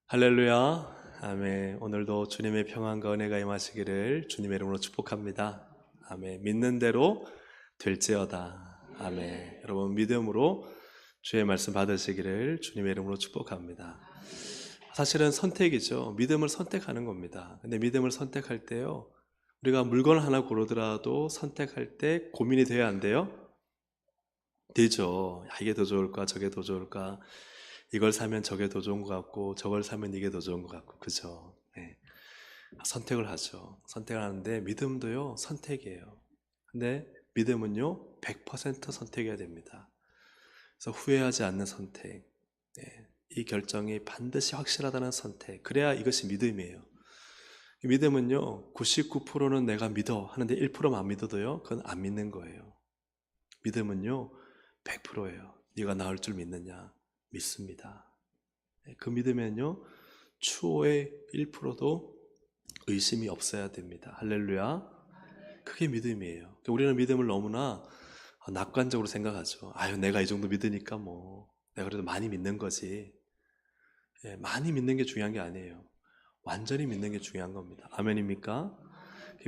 할렐루야. 아멘. 오늘도 주님의 평안과 은혜가 임하시기를 주님의 이름으로 축복합니다. 아멘. 믿는 대로 될지어다. 아멘. 여러분 믿음으로 주의 말씀 받으시기를 주님의 이름으로 축복합니다. 사실은 선택이죠. 믿음을 선택하는 겁니다. 근데 믿음을 선택할 때요, 우리가 물건 하나 고르더라도 선택할 때 고민이 돼야 안 돼요? 되죠. 이게 더 좋을까, 저게 더 좋을까. 이걸 사면 저게 더 좋은 것 같고, 저걸 사면 이게 더 좋은 것 같고, 그죠? 네. 선택을 하죠. 선택을 하는데, 믿음도요, 선택이에요. 근데 믿음은요, 100% 선택해야 됩니다. 그래서 후회하지 않는 선택. 네. 이 결정이 반드시 확실하다는 선택. 그래야 이것이 믿음이에요. 믿음은요, 99%는 내가 믿어 하는데 1%만 안 믿어도요, 그건 안 믿는 거예요. 믿음은요, 100%예요. 네가 나을 줄 믿느냐? 믿습니다. 그 믿으면요, 추호의 1%도 의심이 없어야 됩니다. 할렐루야. 그게 믿음이에요. 그러니까 우리는 믿음을 너무나 낙관적으로 생각하죠. 아유, 내가 이 정도 믿으니까 뭐 내가 그래도 많이 믿는 거지. 예, 많이 믿는 게 중요한 게 아니에요. 완전히 믿는 게 중요한 겁니다. 아멘입니까?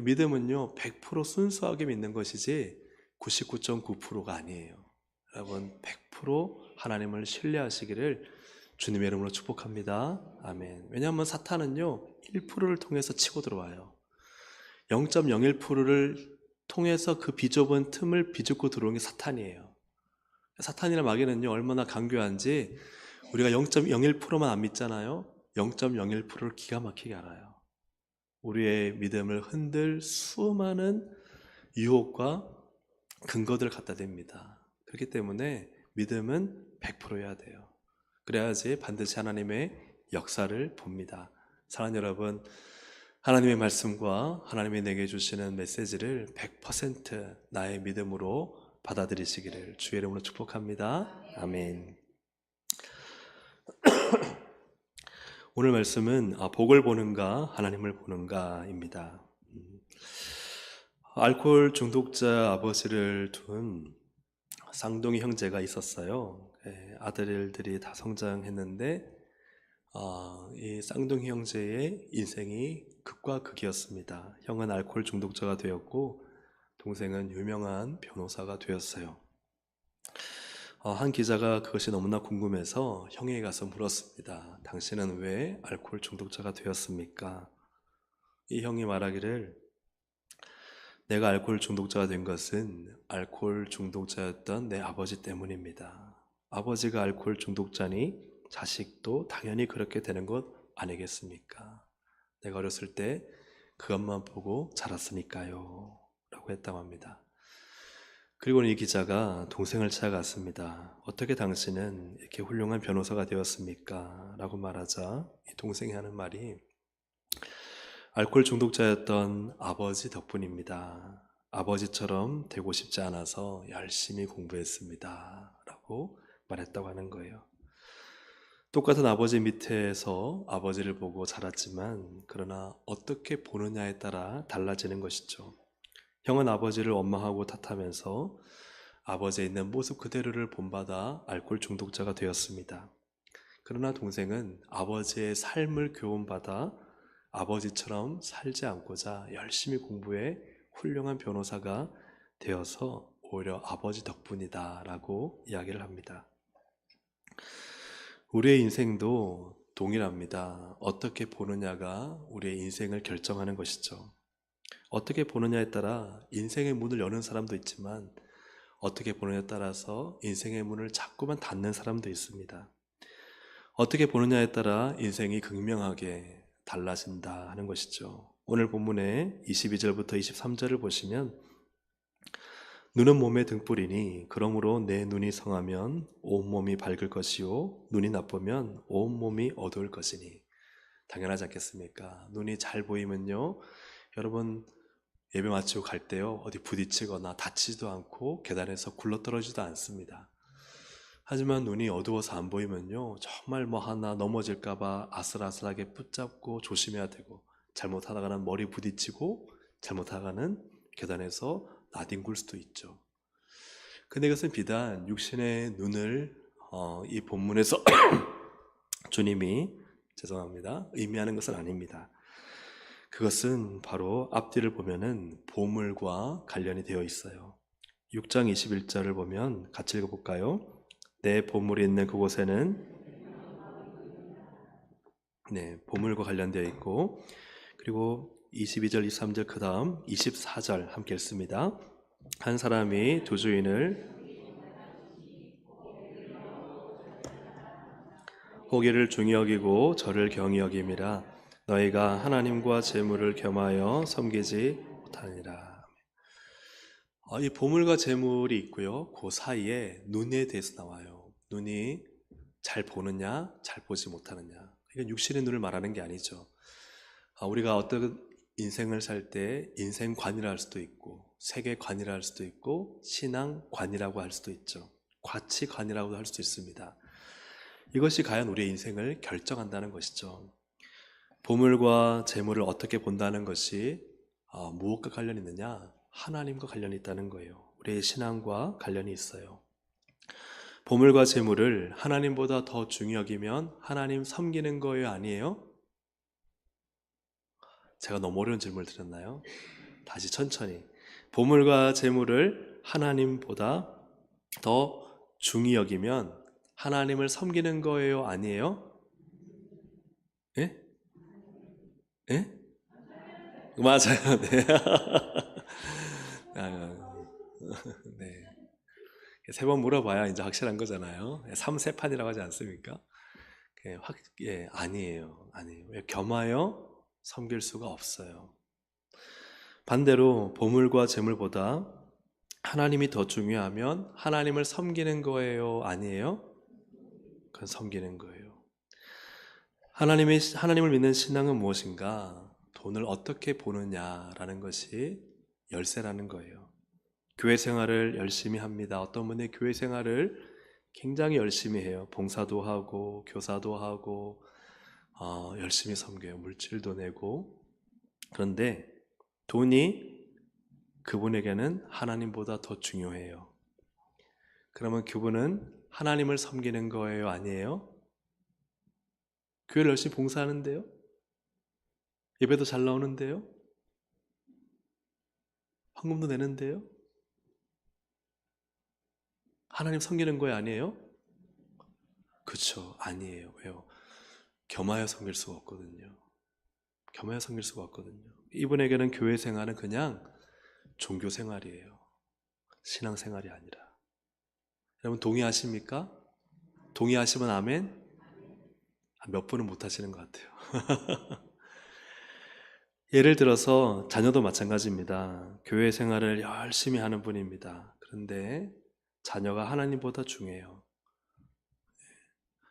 믿음은요, 100% 순수하게 믿는 것이지 99.9%가 아니에요. 여러분, 100% 하나님을 신뢰하시기를 주님의 이름으로 축복합니다. 아멘. 왜냐하면 사탄은요, 1%를 통해서 치고 들어와요. 0.01%를 통해서 그 비좁은 틈을 비집고 들어온 게 사탄이에요. 사탄이나 마귀는요, 얼마나 강교한지 우리가 0.01%만 안 믿잖아요. 0.01%를 기가 막히게 알아요. 우리의 믿음을 흔들 수많은 유혹과 근거들을 갖다 댑니다. 그렇기 때문에 믿음은 100%여야 돼요. 그래야지 반드시 하나님의 역사를 봅니다. 사랑하는 여러분, 하나님의 말씀과 하나님이 내게 주시는 메시지를 100% 나의 믿음으로 받아들이시기를 주의 이름으로 축복합니다. 아멘. 오늘 말씀은 복을 보는가 하나님을 보는가입니다. 알코올 중독자 아버지를 둔 쌍둥이 형제가 있었어요. 아들들이 다 성장했는데 이 쌍둥이 형제의 인생이 극과 극이었습니다. 형은 알코올 중독자가 되었고 동생은 유명한 변호사가 되었어요. 한 기자가 그것이 너무나 궁금해서 형에게 가서 물었습니다. 당신은 왜 알코올 중독자가 되었습니까? 이 형이 말하기를, 내가 알코올 중독자가 된 것은 알코올 중독자였던 내 아버지 때문입니다. 아버지가 알코올 중독자니 자식도 당연히 그렇게 되는 것 아니겠습니까? 내가 어렸을 때 그것만 보고 자랐으니까요. 라고 했다고 합니다. 그리고는 이 기자가 동생을 찾아갔습니다. 어떻게 당신은 이렇게 훌륭한 변호사가 되었습니까? 라고 말하자 이 동생이 하는 말이, 알코올 중독자였던 아버지 덕분입니다. 아버지처럼 되고 싶지 않아서 열심히 공부했습니다. 라고 말했다고 하는 거예요. 똑같은 아버지 밑에서 아버지를 보고 자랐지만 그러나 어떻게 보느냐에 따라 달라지는 것이죠. 형은 아버지를 원망하고 탓하면서 아버지에 있는 모습 그대로를 본받아 알코올 중독자가 되었습니다. 그러나 동생은 아버지의 삶을 교훈받아 아버지처럼 살지 않고자 열심히 공부해 훌륭한 변호사가 되어서 오히려 아버지 덕분이다 라고 이야기를 합니다. 우리의 인생도 동일합니다. 어떻게 보느냐가 우리의 인생을 결정하는 것이죠. 어떻게 보느냐에 따라 인생의 문을 여는 사람도 있지만 어떻게 보느냐에 따라서 인생의 문을 자꾸만 닫는 사람도 있습니다. 어떻게 보느냐에 따라 인생이 극명하게 달라진다 하는 것이죠. 오늘 본문의 22절부터 23절을 보시면, 눈은 몸의 등불이니 그러므로 내 눈이 성하면 온몸이 밝을 것이요 눈이 나쁘면 온몸이 어두울 것이니. 당연하지 않겠습니까? 눈이 잘 보이면요, 여러분 예배 마치고 갈 때요, 어디 부딪히거나 다치지도 않고 계단에서 굴러떨어지지도 않습니다. 하지만 눈이 어두워서 안 보이면요, 정말 뭐 하나 넘어질까봐 아슬아슬하게 붙잡고 조심해야 되고, 잘못하다가는 머리 부딪히고 잘못하다가는 계단에서 나뒹굴 수도 있죠. 근데 이것은 비단 육신의 눈을 이 본문에서 주님이 죄송합니다. 의미하는 것은 아닙니다. 그것은 바로 앞뒤를 보면은 보물과 관련이 되어 있어요. 6장 21절을 보면 같이 읽어볼까요? 내 보물이 있는 그곳에는 보물과 관련되어 있고, 그리고 22절, 23절, 그 다음 24절 함께 읽습니다. 한 사람이 두 주인을 호기를 중히 여기고 저를 경히 여김이라. 너희가 하나님과 재물을 겸하여 섬기지 못하니라. 이 보물과 재물이 있고요. 그 사이에 눈에 대해서 나와요. 눈이 잘 보느냐, 잘 보지 못하느냐. 이건 육신의 눈을 말하는 게 아니죠. 우리가 어떤 인생을 살 때 인생관이라 할 수도 있고, 세계관이라 할 수도 있고, 신앙관이라고 할 수도 있죠. 가치관이라고 할 수도 있습니다. 이것이 과연 우리의 인생을 결정한다는 것이죠. 보물과 재물을 어떻게 본다는 것이 무엇과 관련이 있느냐? 하나님과 관련이 있다는 거예요. 우리의 신앙과 관련이 있어요. 보물과 재물을 하나님보다 더 중요히 여기면 하나님 섬기는 거예요? 아니에요? 제가 너무 어려운 질문을 드렸나요? 다시 천천히. 보물과 재물을 하나님보다 더 중히 여기면 하나님을 섬기는 거예요? 아니에요? 예? 예? 맞아요. 네. 네. 세 번 물어봐야 이제 확실한 거잖아요. 3세판이라고 하지 않습니까? 아니에요. 아니에요. 왜? 겸하여 섬길 수가 없어요. 반대로 보물과 재물보다 하나님이 더 중요하면 하나님을 섬기는 거예요? 아니에요? 그건 섬기는 거예요. 하나님을 믿는 신앙은 무엇인가? 돈을 어떻게 보느냐라는 것이 열쇠라는 거예요. 교회 생활을 열심히 합니다. 어떤 분이 교회 생활을 굉장히 열심히 해요. 봉사도 하고 교사도 하고 열심히 섬겨요. 물질도 내고. 그런데 돈이 그분에게는 하나님보다 더 중요해요. 그러면 그분은 하나님을 섬기는 거예요? 아니에요? 교회를 열심히 봉사하는데요? 예배도 잘 나오는데요? 헌금도 내는데요? 하나님 섬기는 거예요? 아니에요? 그렇죠. 아니에요. 왜요? 겸하여 섬길 수가 없거든요. 겸하여 섬길 수가 없거든요. 이분에게는 교회 생활은 그냥 종교 생활이에요. 신앙 생활이 아니라. 여러분 동의하십니까? 동의하시면 아멘? 몇 분은 못 하시는 것 같아요. 예를 들어서 자녀도 마찬가지입니다. 교회 생활을 열심히 하는 분입니다. 그런데 자녀가 하나님보다 중요해요.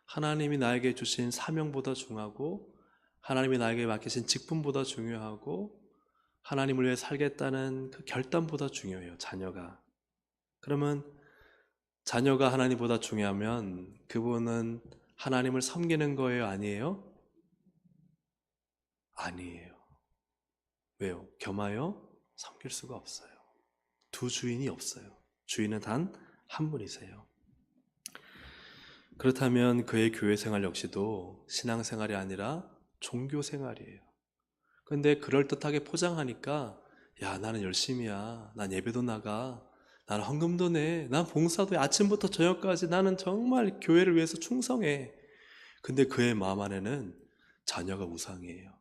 하나님이 나에게 주신 사명보다 중요하고, 하나님이 나에게 맡기신 직분보다 중요하고, 하나님을 위해 살겠다는 그 결단보다 중요해요. 자녀가. 그러면 자녀가 하나님보다 중요하면 그분은 하나님을 섬기는 거예요? 아니에요? 아니에요. 왜요? 겸하여 섬길 수가 없어요. 두 주인이 없어요. 주인은 단 한 분이세요. 그렇다면 그의 교회 생활 역시도 신앙 생활이 아니라 종교 생활이에요. 그런데 그럴듯하게 포장하니까 야, 나는 열심히야. 난 예배도 나가. 나는 헌금도 내. 난 봉사도 해. 아침부터 저녁까지 나는 정말 교회를 위해서 충성해. 근데 그의 마음 안에는 자녀가 우상이에요.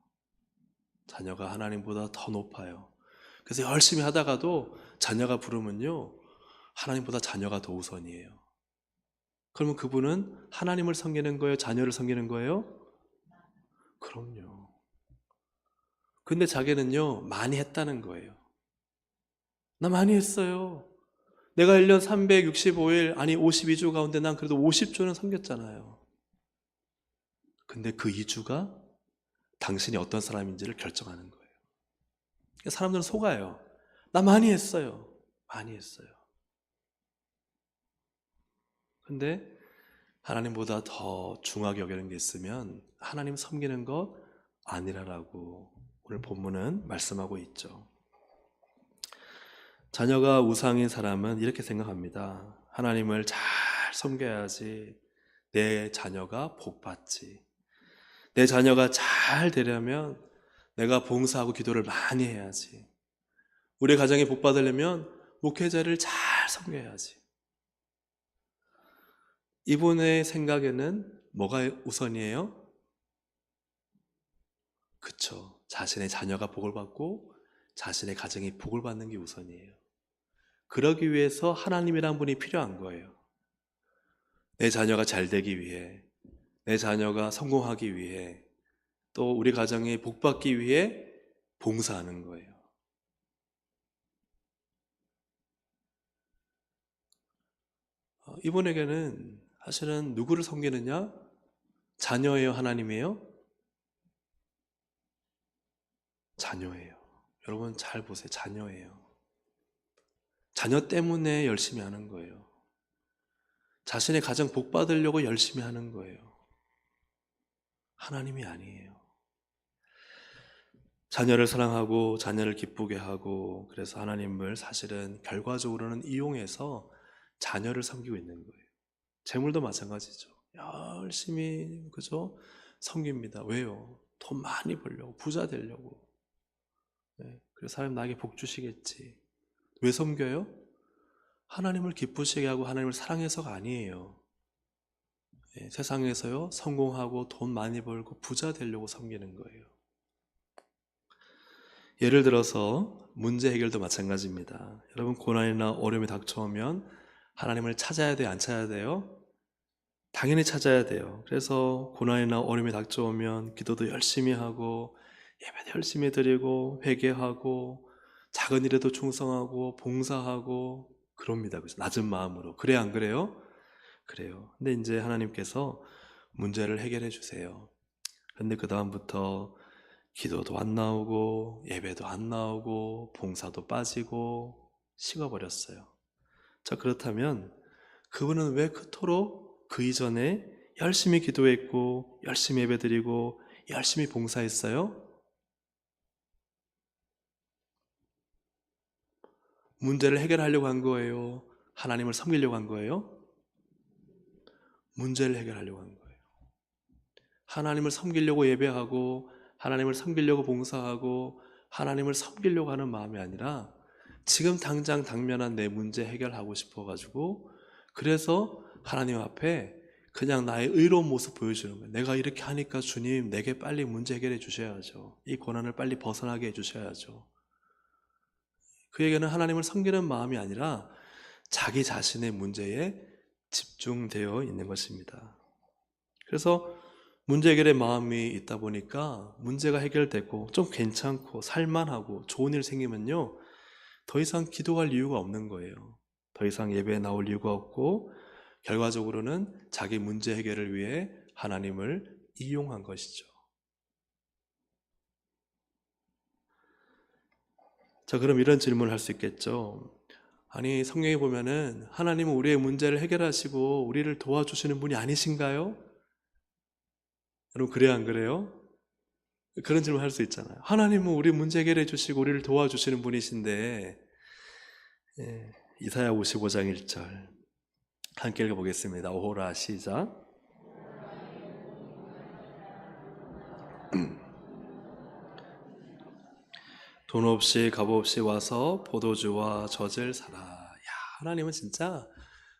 자녀가 하나님보다 더 높아요. 그래서 열심히 하다가도 자녀가 부르면요, 하나님보다 자녀가 더 우선이에요. 그러면 그분은 하나님을 섬기는 거예요? 자녀를 섬기는 거예요? 그럼요. 근데 자기는요, 많이 했다는 거예요. 나 많이 했어요. 내가 1년 365일, 아니 52주 가운데 난 그래도 50주는 섬겼잖아요. 근데 그 2주가 당신이 어떤 사람인지를 결정하는 거예요. 사람들은 속아요. 나 많이 했어요. 많이 했어요. 근데 하나님보다 더 중하게 여기는 게 있으면 하나님 섬기는 거 아니라라고 오늘 본문은 말씀하고 있죠. 자녀가 우상인 사람은 이렇게 생각합니다. 하나님을 잘 섬겨야지 내 자녀가 복 받지. 내 자녀가 잘 되려면 내가 봉사하고 기도를 많이 해야지. 우리 가정이 복 받으려면 목회자를 잘 섬겨야지. 이분의 생각에는 뭐가 우선이에요? 그쵸. 자신의 자녀가 복을 받고 자신의 가정이 복을 받는 게 우선이에요. 그러기 위해서 하나님이란 분이 필요한 거예요. 내 자녀가 잘 되기 위해, 내 자녀가 성공하기 위해, 또 우리 가정이 복 받기 위해 봉사하는 거예요. 이분에게는 사실은 누구를 섬기느냐? 자녀예요, 하나님이에요? 자녀예요. 여러분 잘 보세요. 자녀예요. 자녀 때문에 열심히 하는 거예요. 자신의 가정 복 받으려고 열심히 하는 거예요. 하나님이 아니에요. 자녀를 사랑하고 자녀를 기쁘게 하고, 그래서 하나님을 사실은 결과적으로는 이용해서 자녀를 섬기고 있는 거예요. 재물도 마찬가지죠. 열심히 그죠? 섬깁니다. 왜요? 돈 많이 벌려고, 부자 되려고. 네. 그래서 하나님 나에게 복 주시겠지. 왜 섬겨요? 하나님을 기쁘시게 하고 하나님을 사랑해서가 아니에요. 네. 세상에서요 성공하고 돈 많이 벌고 부자 되려고 섬기는 거예요. 예를 들어서 문제 해결도 마찬가지입니다. 여러분 고난이나 어려움이 닥쳐오면 하나님을 찾아야 돼요? 안 찾아야 돼요? 당연히 찾아야 돼요. 그래서 고난이나 어려움이 닥쳐오면 기도도 열심히 하고 예배도 열심히 드리고 회개하고 작은 일에도 충성하고 봉사하고 그럽니다. 그래서 낮은 마음으로. 그래 안 그래요? 그래요. 근데 이제 하나님께서 문제를 해결해 주세요. 근데 그 다음부터 기도도 안 나오고 예배도 안 나오고 봉사도 빠지고 식어버렸어요. 자, 그렇다면 그분은 왜 그토록 그 이전에 열심히 기도했고 열심히 예배드리고 열심히 봉사했어요? 문제를 해결하려고 한 거예요? 하나님을 섬기려고 한 거예요? 문제를 해결하려고 한 거예요. 하나님을 섬기려고 예배하고 하나님을 섬기려고 봉사하고 하나님을 섬기려고 하는 마음이 아니라 지금 당장 당면한 내 문제 해결하고 싶어가지고, 그래서 하나님 앞에 그냥 나의 의로운 모습 보여주는 거예요. 내가 이렇게 하니까 주님 내게 빨리 문제 해결해 주셔야죠. 이 고난을 빨리 벗어나게 해주셔야죠. 그에게는 하나님을 섬기는 마음이 아니라 자기 자신의 문제에 집중되어 있는 것입니다. 그래서 문제 해결의 마음이 있다 보니까 문제가 해결되고 좀 괜찮고 살만하고 좋은 일 생기면요 더 이상 기도할 이유가 없는 거예요. 더 이상 예배에 나올 이유가 없고 결과적으로는 자기 문제 해결을 위해 하나님을 이용한 것이죠. 자, 그럼 이런 질문을 할 수 있겠죠. 아니, 성경에 보면은 하나님은 우리의 문제를 해결하시고 우리를 도와주시는 분이 아니신가요? 여러분 그래요 안 그래요? 그런 질문 할 수 있잖아요. 하나님은 우리 문제 해결해 주시고 우리를 도와주시는 분이신데, 이사야 55장 1절 함께 읽어보겠습니다. 오호라 시작. 돈 없이 값 없이 와서 포도주와 젖을 사라. 야, 하나님은 진짜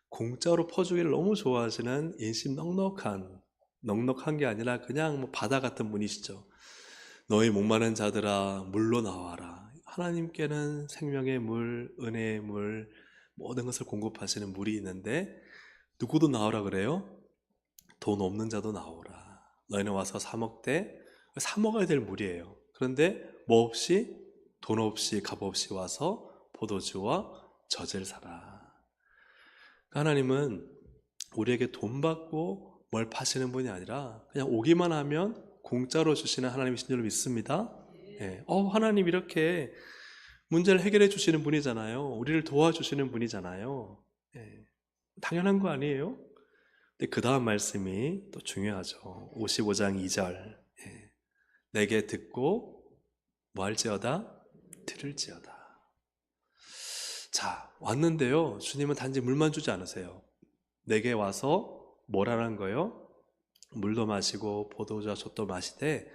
공짜로 퍼주기를 너무 좋아하시는 인심 넉넉한 게 아니라 그냥 뭐 바다 같은 분이시죠. 너희 목마른 자들아 물로 나와라. 하나님께는 생명의 물, 은혜의 물, 모든 것을 공급하시는 물이 있는데 누구도 나오라 그래요? 돈 없는 자도 나오라. 너희는 와서 사 먹되, 사 먹어야 될 물이에요. 그런데 뭐 없이, 돈 없이 값 없이 와서 포도주와 젖을 사라. 하나님은 우리에게 돈 받고 뭘 파시는 분이 아니라 그냥 오기만 하면 공짜로 주시는 하나님이신 줄 믿습니다. 하나님 이렇게 문제를 해결해 주시는 분이잖아요. 우리를 도와주시는 분이잖아요. 당연한 거 아니에요? 근데 그 다음 말씀이 또 중요하죠. 55장 2절. 내게 듣고 뭐 할지어다? 들을지어다. 자, 왔는데요. 주님은 단지 물만 주지 않으세요. 내게 와서 뭐라는 거예요? 물도 마시고 포도주와 젖도 마시되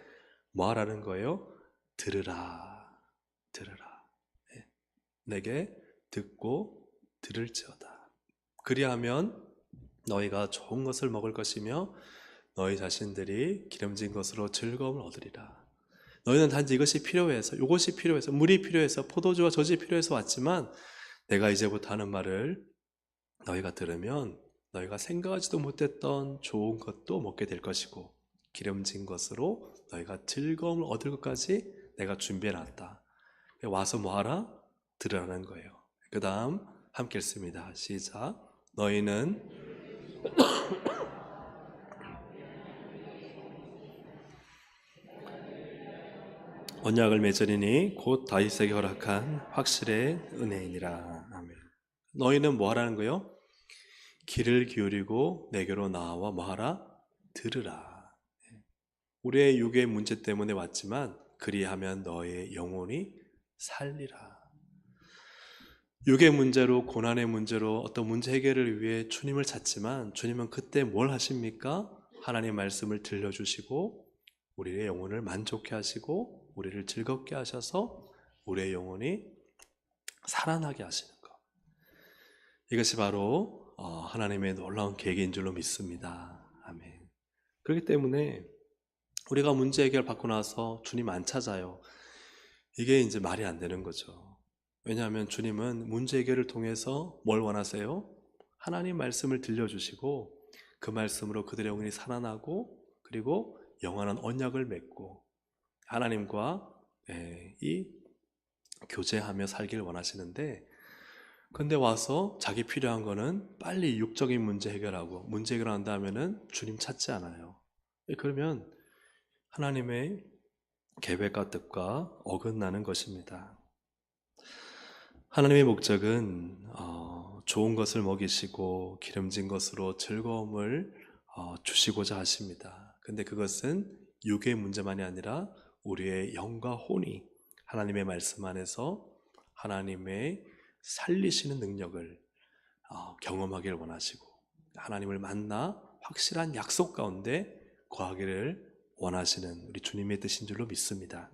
뭐 하라는 거예요? 들으라. 들으라. 예. 내게 듣고 들을지어다. 그리하면 너희가 좋은 것을 먹을 것이며 너희 자신들이 기름진 것으로 즐거움을 얻으리라. 너희는 단지 이것이 필요해서, 이것이 필요해서, 물이 필요해서, 포도주와 젖이 필요해서 왔지만 내가 이제부터 하는 말을 너희가 들으면 너희가 생각하지도 못했던 좋은 것도 먹게 될 것이고 기름진 것으로 너희가 즐거움을 얻을 것까지 내가 준비해놨다. 와서 뭐하라? 들으라는 거예요. 그 다음 함께 읽습니다. 시작. 너희는 언약을 맺으리니 곧 다윗에게 허락한 확실의 은혜이니라. 아멘. 너희는 뭐 하라는 거요? 귀를 기울이고 내게로 나와 뭐 하라? 들으라. 우리의 육의 문제 때문에 왔지만 그리하면 너의 영혼이 살리라. 육의 문제로, 고난의 문제로 어떤 문제 해결을 위해 주님을 찾지만 주님은 그때 뭘 하십니까? 하나님의 말씀을 들려주시고 우리의 영혼을 만족해 하시고 우리를 즐겁게 하셔서 우리의 영혼이 살아나게 하시는 것. 이것이 바로 하나님의 놀라운 계획인 줄로 믿습니다. 아멘. 그렇기 때문에 우리가 문제 해결 받고 나서 주님 안 찾아요. 이게 이제 말이 안 되는 거죠. 왜냐하면 주님은 문제 해결을 통해서 뭘 원하세요? 하나님 말씀을 들려주시고 그 말씀으로 그들의 영혼이 살아나고 그리고 영원한 언약을 맺고 하나님과 이 교제하며 살기를 원하시는데 근데 와서 자기 필요한 거는 빨리 육적인 문제 해결하고 문제 해결한 다음에는 주님 찾지 않아요. 그러면 하나님의 계획과 뜻과 어긋나는 것입니다. 하나님의 목적은 좋은 것을 먹이시고 기름진 것으로 즐거움을 주시고자 하십니다. 근데 그것은 육의 문제만이 아니라 우리의 영과 혼이 하나님의 말씀 안에서 하나님의 살리시는 능력을 경험하기를 원하시고 하나님을 만나 확실한 약속 가운데 거하기를 원하시는 우리 주님의 뜻인 줄로 믿습니다.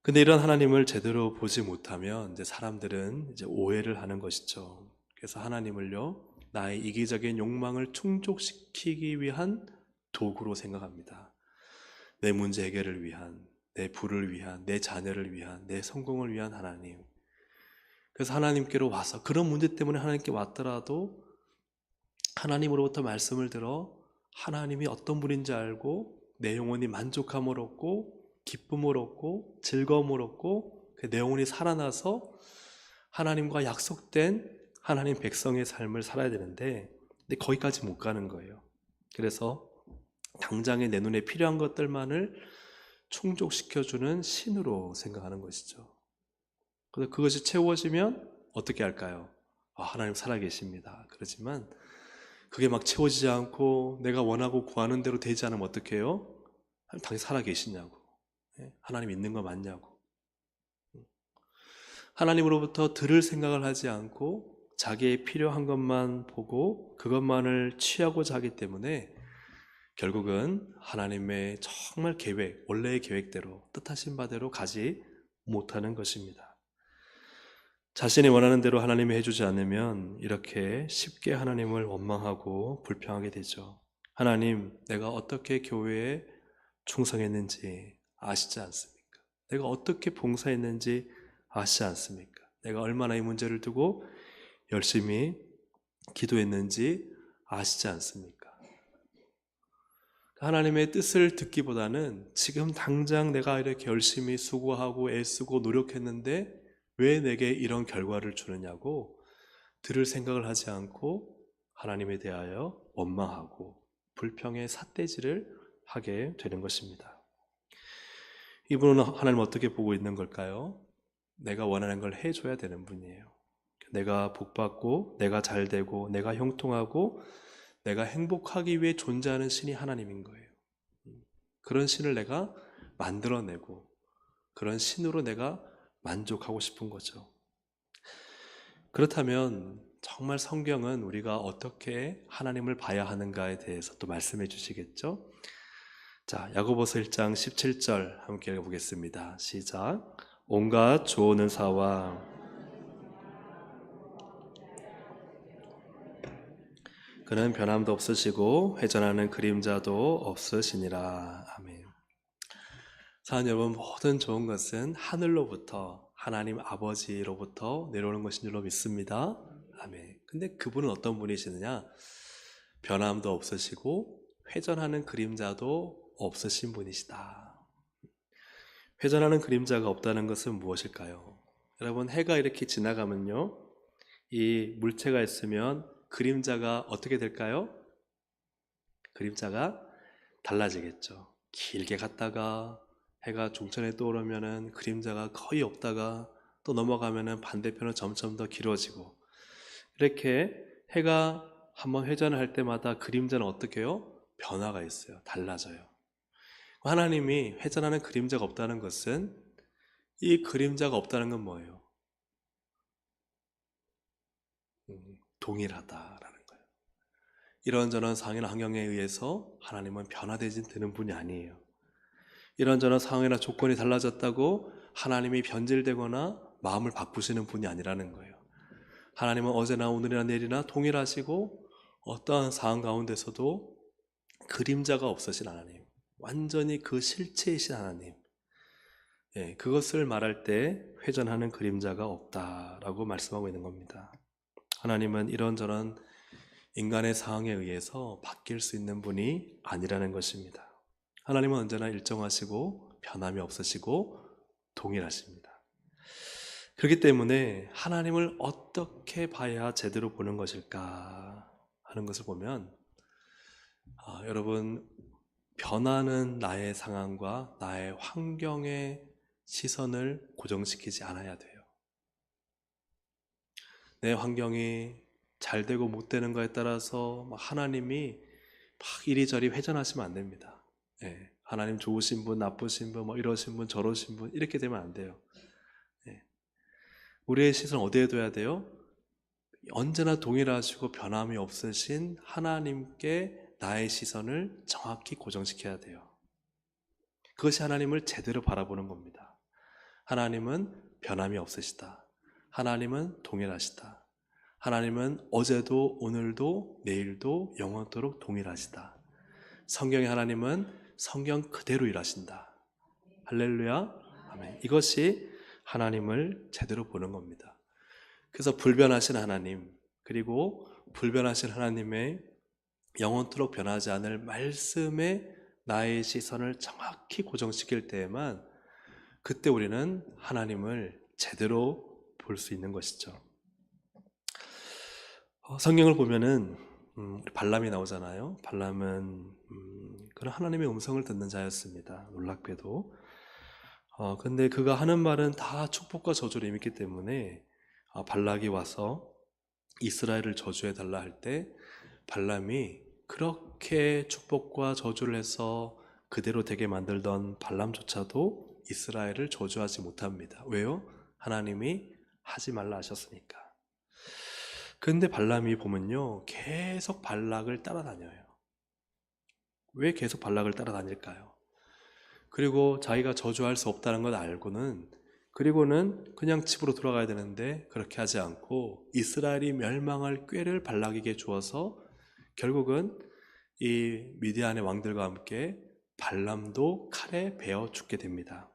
근데 이런 하나님을 제대로 보지 못하면 이제 사람들은 이제 오해를 하는 것이죠. 그래서 하나님을요, 나의 이기적인 욕망을 충족시키기 위한 도구로 생각합니다. 내 문제 해결을 위한, 내 부를 위한, 내 자녀를 위한, 내 성공을 위한 하나님. 그래서 하나님께로 와서 그런 문제 때문에 하나님께 왔더라도 하나님으로부터 말씀을 들어 하나님이 어떤 분인지 알고 내 영혼이 만족함을 얻고 기쁨을 얻고 즐거움을 얻고 그 내 영혼이 살아나서 하나님과 약속된 하나님 백성의 삶을 살아야 되는데 근데 거기까지 못 가는 거예요. 그래서 당장에 내 눈에 필요한 것들만을 충족시켜주는 신으로 생각하는 것이죠. 그래서 그것이 채워지면 어떻게 할까요? 하나님 살아계십니다. 그렇지만 그게 막 채워지지 않고 내가 원하고 구하는 대로 되지 않으면 어떻게 해요? 당연히 살아계시냐고, 하나님 있는 거 맞냐고. 하나님으로부터 들을 생각을 하지 않고 자기의 필요한 것만 보고 그것만을 취하고자 하기 때문에 결국은 하나님의 정말 계획, 원래의 계획대로 뜻하신 바대로 가지 못하는 것입니다. 자신이 원하는 대로 하나님이 해주지 않으면 이렇게 쉽게 하나님을 원망하고 불평하게 되죠. 하나님, 내가 어떻게 교회에 충성했는지 아시지 않습니까? 내가 어떻게 봉사했는지 아시지 않습니까? 내가 얼마나 이 문제를 두고 열심히 기도했는지 아시지 않습니까? 하나님의 뜻을 듣기보다는 지금 당장 내가 이렇게 열심히 수고하고 애쓰고 노력했는데 왜 내게 이런 결과를 주느냐고 들을 생각을 하지 않고 하나님에 대하여 원망하고 불평의 삿대질을 하게 되는 것입니다. 이분은 하나님 어떻게 보고 있는 걸까요? 내가 원하는 걸 해줘야 되는 분이에요. 내가 복받고 내가 잘되고 내가 형통하고 내가 행복하기 위해 존재하는 신이 하나님인 거예요. 그런 신을 내가 만들어내고 그런 신으로 내가 만족하고 싶은 거죠. 그렇다면 정말 성경은 우리가 어떻게 하나님을 봐야 하는가에 대해서 또 말씀해 주시겠죠? 자, 야고보서 1장 17절 함께 읽어보겠습니다. 시작. 온갖 좋은 은사와 그는 변함도 없으시고 회전하는 그림자도 없으시니라. 아멘. 사랑하는 여러분, 모든 좋은 것은 하늘로부터 하나님 아버지로부터 내려오는 것인 줄로 믿습니다. 아멘. 근데 그분은 어떤 분이시느냐? 변함도 없으시고 회전하는 그림자도 없으신 분이시다. 회전하는 그림자가 없다는 것은 무엇일까요? 여러분, 해가 이렇게 지나가면요, 이 물체가 있으면 그림자가 어떻게 될까요? 그림자가 달라지겠죠. 길게 갔다가 해가 중천에 떠오르면은 그림자가 거의 없다가 또 넘어가면은 반대편은 점점 더 길어지고, 이렇게 해가 한번 회전을 할 때마다 그림자는 어떻게 해요? 변화가 있어요. 달라져요. 하나님이 회전하는 그림자가 없다는 것은, 이 그림자가 없다는 건 뭐예요? 동일하다라는 거예요. 이런저런 상황이나 환경에 의해서 하나님은 변화되지 되는 분이 아니에요. 이런저런 상황이나 조건이 달라졌다고 하나님이 변질되거나 마음을 바꾸시는 분이 아니라는 거예요. 하나님은 어제나 오늘이나 내일이나 동일하시고 어떠한 상황 가운데서도 그림자가 없으신 하나님, 완전히 그 실체이신 하나님, 그것을 말할 때 회전하는 그림자가 없다라고 말씀하고 있는 겁니다. 하나님은 이런저런 인간의 상황에 의해서 바뀔 수 있는 분이 아니라는 것입니다. 하나님은 언제나 일정하시고 변함이 없으시고 동일하십니다. 그렇기 때문에 하나님을 어떻게 봐야 제대로 보는 것일까 하는 것을 보면, 여러분, 변하는 나의 상황과 나의 환경의 시선을 고정시키지 않아야 돼요. 내 환경이 잘 되고 못 되는 거에 따라서 하나님이 막 이리저리 회전하시면 안 됩니다. 하나님 좋으신 분, 나쁘신 분, 이러신 분, 저러신 분, 이렇게 되면 안 돼요. 우리의 시선 어디에 둬야 돼요? 언제나 동일하시고 변함이 없으신 하나님께 나의 시선을 정확히 고정시켜야 돼요. 그것이 하나님을 제대로 바라보는 겁니다. 하나님은 변함이 없으시다. 하나님은 동일하시다. 하나님은 어제도 오늘도 내일도 영원토록 동일하시다. 성경의 하나님은 성경 그대로 일하신다. 할렐루야. 아멘. 이것이 하나님을 제대로 보는 겁니다. 그래서 불변하신 하나님, 그리고 불변하신 하나님의 영원토록 변하지 않을 말씀에 나의 시선을 정확히 고정시킬 때에만, 그때 우리는 하나님을 제대로 볼 수 있는 것이죠. 성경을 보면은 발람이 나오잖아요. 발람은 그런 하나님의 음성을 듣는 자였습니다. 놀랍게도. 근데 그가 하는 말은 다 축복과 저주를 임했기 때문에 발락이 와서 이스라엘을 저주해 달라 할 때 발람이 그렇게 축복과 저주를 해서 그대로 되게 만들던 발람조차도 이스라엘을 저주하지 못합니다. 왜요? 하나님이 하지 말라 하셨으니까. 근데 발람이 보면요, 계속 발락을 따라다녀요. 왜 계속 발락을 따라다닐까요? 그리고 자기가 저주할 수 없다는 걸 알고는, 그리고는 그냥 집으로 돌아가야 되는데 그렇게 하지 않고 이스라엘이 멸망할 꾀를 발락에게 주어서 결국은 이 미디안의 왕들과 함께 발람도 칼에 베어 죽게 됩니다.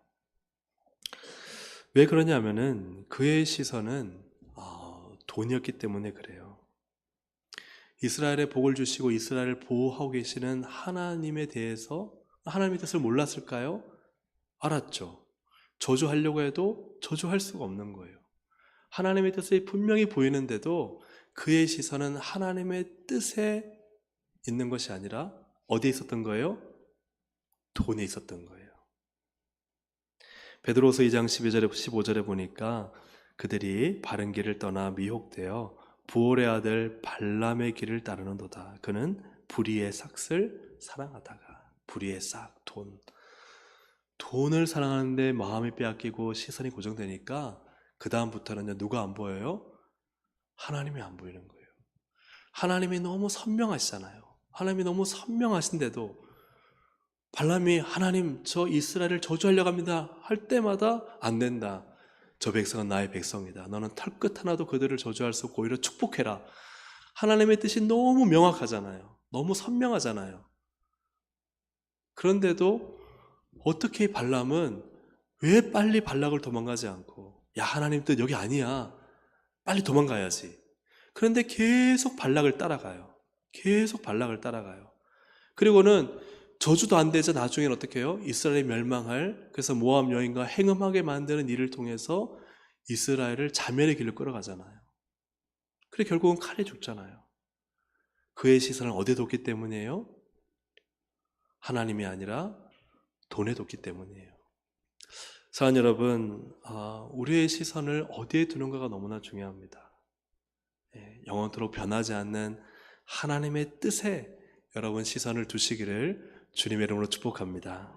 왜 그러냐면은 그의 시선은 돈이었기 때문에 그래요. 이스라엘에 복을 주시고 이스라엘을 보호하고 계시는 하나님에 대해서 하나님의 뜻을 몰랐을까요? 알았죠. 저주하려고 해도 저주할 수가 없는 거예요. 하나님의 뜻이 분명히 보이는데도 그의 시선은 하나님의 뜻에 있는 것이 아니라 어디에 있었던 거예요? 돈에 있었던 거예요. 베드로서 2장 12절에 15절에 보니까 그들이 바른 길을 떠나 미혹되어 부올의 아들 발람의 길을 따르는도다. 그는 불의의 삭을 사랑하다가, 불의의 삭, 돈을 사랑하는데 마음이 빼앗기고 시선이 고정되니까 그 다음부터는 누가 안 보여요? 하나님이 안 보이는 거예요. 하나님이 너무 선명하시잖아요. 하나님이 너무 선명하신데도 발람이 하나님 저 이스라엘을 저주하려고 합니다 할 때마다 안 된다. 저 백성은 나의 백성이다. 너는 털끝 하나도 그들을 저주할 수 없고 오히려 축복해라. 하나님의 뜻이 너무 명확하잖아요. 너무 선명하잖아요. 그런데도 어떻게 발람은 왜 빨리 발락을 도망가지 않고 야 하나님 뜻 여기 아니야. 빨리 도망가야지. 그런데 계속 발락을 따라가요. 계속 발락을 따라가요. 그리고는 저주도 안 되자 나중에는 어떻게 해요? 이스라엘이 멸망할 그래서 모압 여인과 행음하게 만드는 일을 통해서 이스라엘을 자멸의 길로 끌어가잖아요. 그래 결국은 칼에 죽잖아요. 그의 시선을 어디에 뒀기 때문이에요? 하나님이 아니라 돈에 뒀기 때문이에요. 사랑하는 여러분, 우리의 시선을 어디에 두는가가 너무나 중요합니다. 영원토록 변하지 않는 하나님의 뜻에 여러분 시선을 두시기를 주님의 이름으로 축복합니다.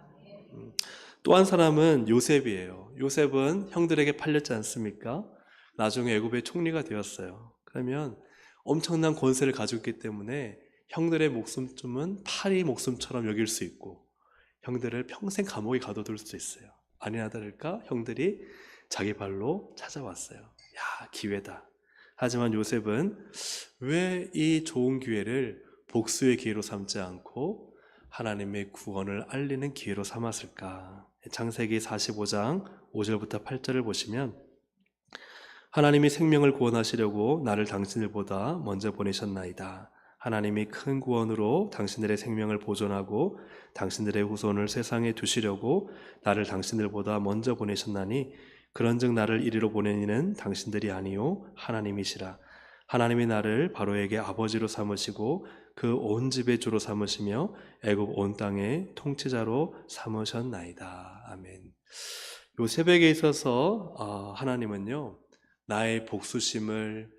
또 한 사람은 요셉이에요. 요셉은 형들에게 팔렸지 않습니까? 나중에 애굽의 총리가 되었어요. 그러면 엄청난 권세를 가지고 있기 때문에 형들의 목숨쯤은 파리 목숨처럼 여길 수 있고 형들을 평생 감옥에 가둬둘 수 있어요. 아니나 다를까 형들이 자기 발로 찾아왔어요. 야, 기회다. 하지만 요셉은 왜 이 좋은 기회를 복수의 기회로 삼지 않고 하나님의 구원을 알리는 기회로 삼았을까? 창세기 45장 5절부터 8절을 보시면 하나님이 생명을 구원하시려고 나를 당신들보다 먼저 보내셨나이다. 하나님이 큰 구원으로 당신들의 생명을 보존하고 당신들의 후손을 세상에 두시려고 나를 당신들보다 먼저 보내셨나니 그런즉 나를 이리로 보내니는 당신들이 아니요 하나님이시라. 하나님이 나를 바로에게 아버지로 삼으시고 그 온 집의 주로 삼으시며 애굽 온 땅의 통치자로 삼으셨나이다. 아멘. 요셉에게 있어서 하나님은요 나의 복수심을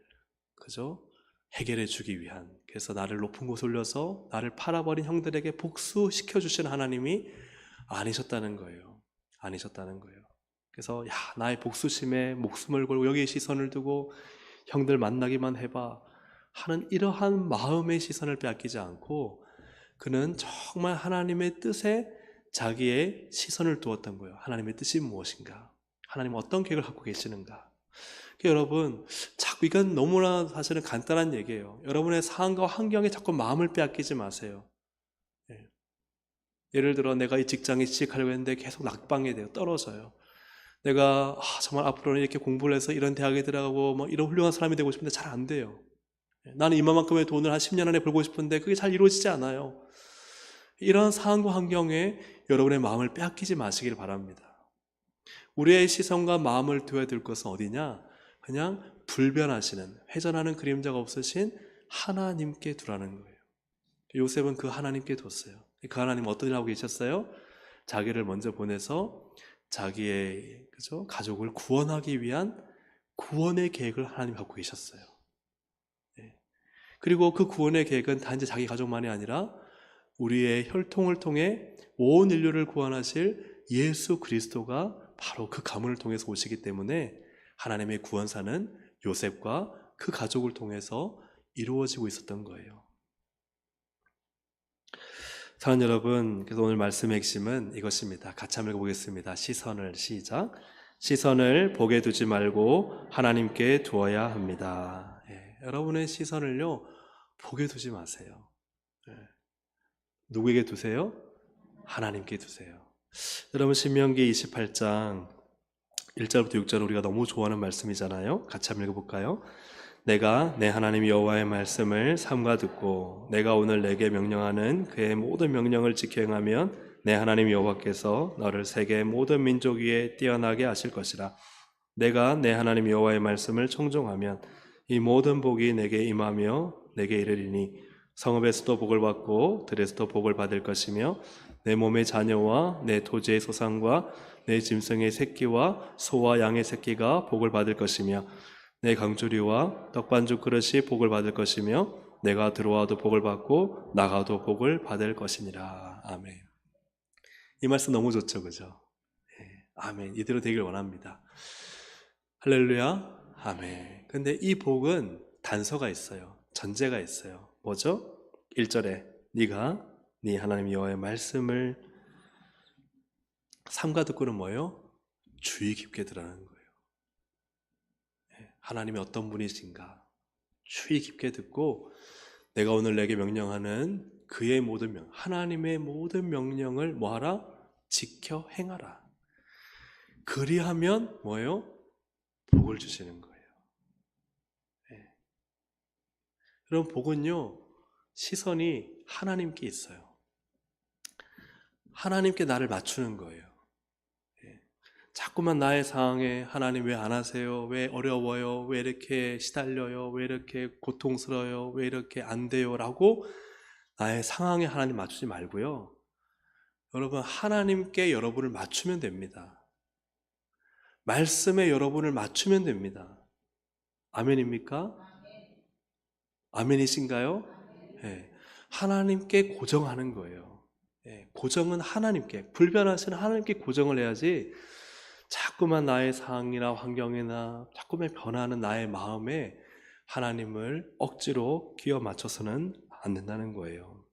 해결해 주기 위한, 그래서 나를 높은 곳에 올려서 나를 팔아버린 형들에게 복수시켜 주신 하나님이 아니셨다는 거예요. 아니셨다는 거예요. 그래서 나의 복수심에 목숨을 걸고 여기에 시선을 두고 형들 만나기만 해봐 하는 이러한 마음의 시선을 빼앗기지 않고 그는 정말 하나님의 뜻에 자기의 시선을 두었던 거예요. 하나님의 뜻이 무엇인가? 하나님은 어떤 계획을 갖고 계시는가? 여러분, 자꾸 이건 너무나 사실은 간단한 얘기예요. 여러분의 상황과 환경에 자꾸 마음을 빼앗기지 마세요. 예를 들어 내가 이 직장에 이직하려고 했는데 계속 낙방이 돼요. 떨어져요. 내가 정말 앞으로는 이렇게 공부를 해서 이런 대학에 들어가고 이런 훌륭한 사람이 되고 싶은데 잘 안 돼요. 나는 이만큼의 돈을 한 10년 안에 벌고 싶은데 그게 잘 이루어지지 않아요. 이런 상황과 환경에 여러분의 마음을 빼앗기지 마시길 바랍니다. 우리의 시선과 마음을 두어야 될 것은 어디냐? 그냥 불변하시는, 회전하는 그림자가 없으신 하나님께 두라는 거예요. 요셉은 그 하나님께 뒀어요. 그 하나님 어떤 일 하고 계셨어요? 자기를 먼저 보내서 자기의 가족을 구원하기 위한 구원의 계획을 하나님 갖고 계셨어요. 그리고 그 구원의 계획은 단지 자기 가족만이 아니라 우리의 혈통을 통해 온 인류를 구원하실 예수 그리스도가 바로 그 가문을 통해서 오시기 때문에 하나님의 구원사는 요셉과 그 가족을 통해서 이루어지고 있었던 거예요. 사랑하는 여러분, 그래서 오늘 말씀의 핵심은 이것입니다. 같이 한번 읽어보겠습니다. 시선을 시작. 시선을 복에 두지 말고 하나님께 두어야 합니다. 여러분의 시선을요 복에 두지 마세요. 누구에게 두세요? 하나님께 두세요. 여러분 신명기 28장 1절부터 6절 우리가 너무 좋아하는 말씀이잖아요. 같이 한번 읽어볼까요? 내가 내 하나님 여호와의 말씀을 삼가 듣고 내가 오늘 내게 명령하는 그의 모든 명령을 지켜 행하면 내 하나님 여호와께서 너를 세계 모든 민족 위에 뛰어나게 하실 것이라. 내가 내 하나님 여호와의 말씀을 청종하면 이 모든 복이 내게 임하며 내게 이르리니 성읍에서도 복을 받고 들에서도 복을 받을 것이며 내 몸의 자녀와 내 토지의 소산과 내 짐승의 새끼와 소와 양의 새끼가 복을 받을 것이며 내 강주리와 떡반죽 그릇이 복을 받을 것이며 내가 들어와도 복을 받고 나가도 복을 받을 것이니라. 아멘. 이 말씀 너무 좋죠, 그죠? 아멘. 이대로 되길 원합니다. 할렐루야. 아멘. 근데 이 복은 단서가 있어요. 전제가 있어요. 뭐죠? 1절에 네가 네 하나님 여호와의 말씀을 삼가 듣고는 뭐예요? 주의 깊게 들으라는 거예요. 하나님이 어떤 분이신가 주의 깊게 듣고 내가 오늘 내게 명령하는 그의 모든 하나님의 모든 명령을 뭐하라? 지켜 행하라. 그리하면 뭐예요? 복을 주시는 거예요. 여러분, 복은요 시선이 하나님께 있어요. 하나님께 나를 맞추는 거예요. 자꾸만 나의 상황에 하나님 왜 안 하세요? 왜 어려워요? 왜 이렇게 시달려요? 왜 이렇게 고통스러워요? 왜 이렇게 안 돼요? 라고 나의 상황에 하나님 맞추지 말고요. 여러분, 하나님께 여러분을 맞추면 됩니다. 말씀에 여러분을 맞추면 됩니다. 아멘입니까? 아멘이신가요? 네. 하나님께 고정하는 거예요. 네. 고정은 하나님께, 불변하시는 하나님께 고정을 해야지 자꾸만 나의 상황이나 환경이나 자꾸만 변하는 나의 마음에 하나님을 억지로 끼워 맞춰서는 안 된다는 거예요.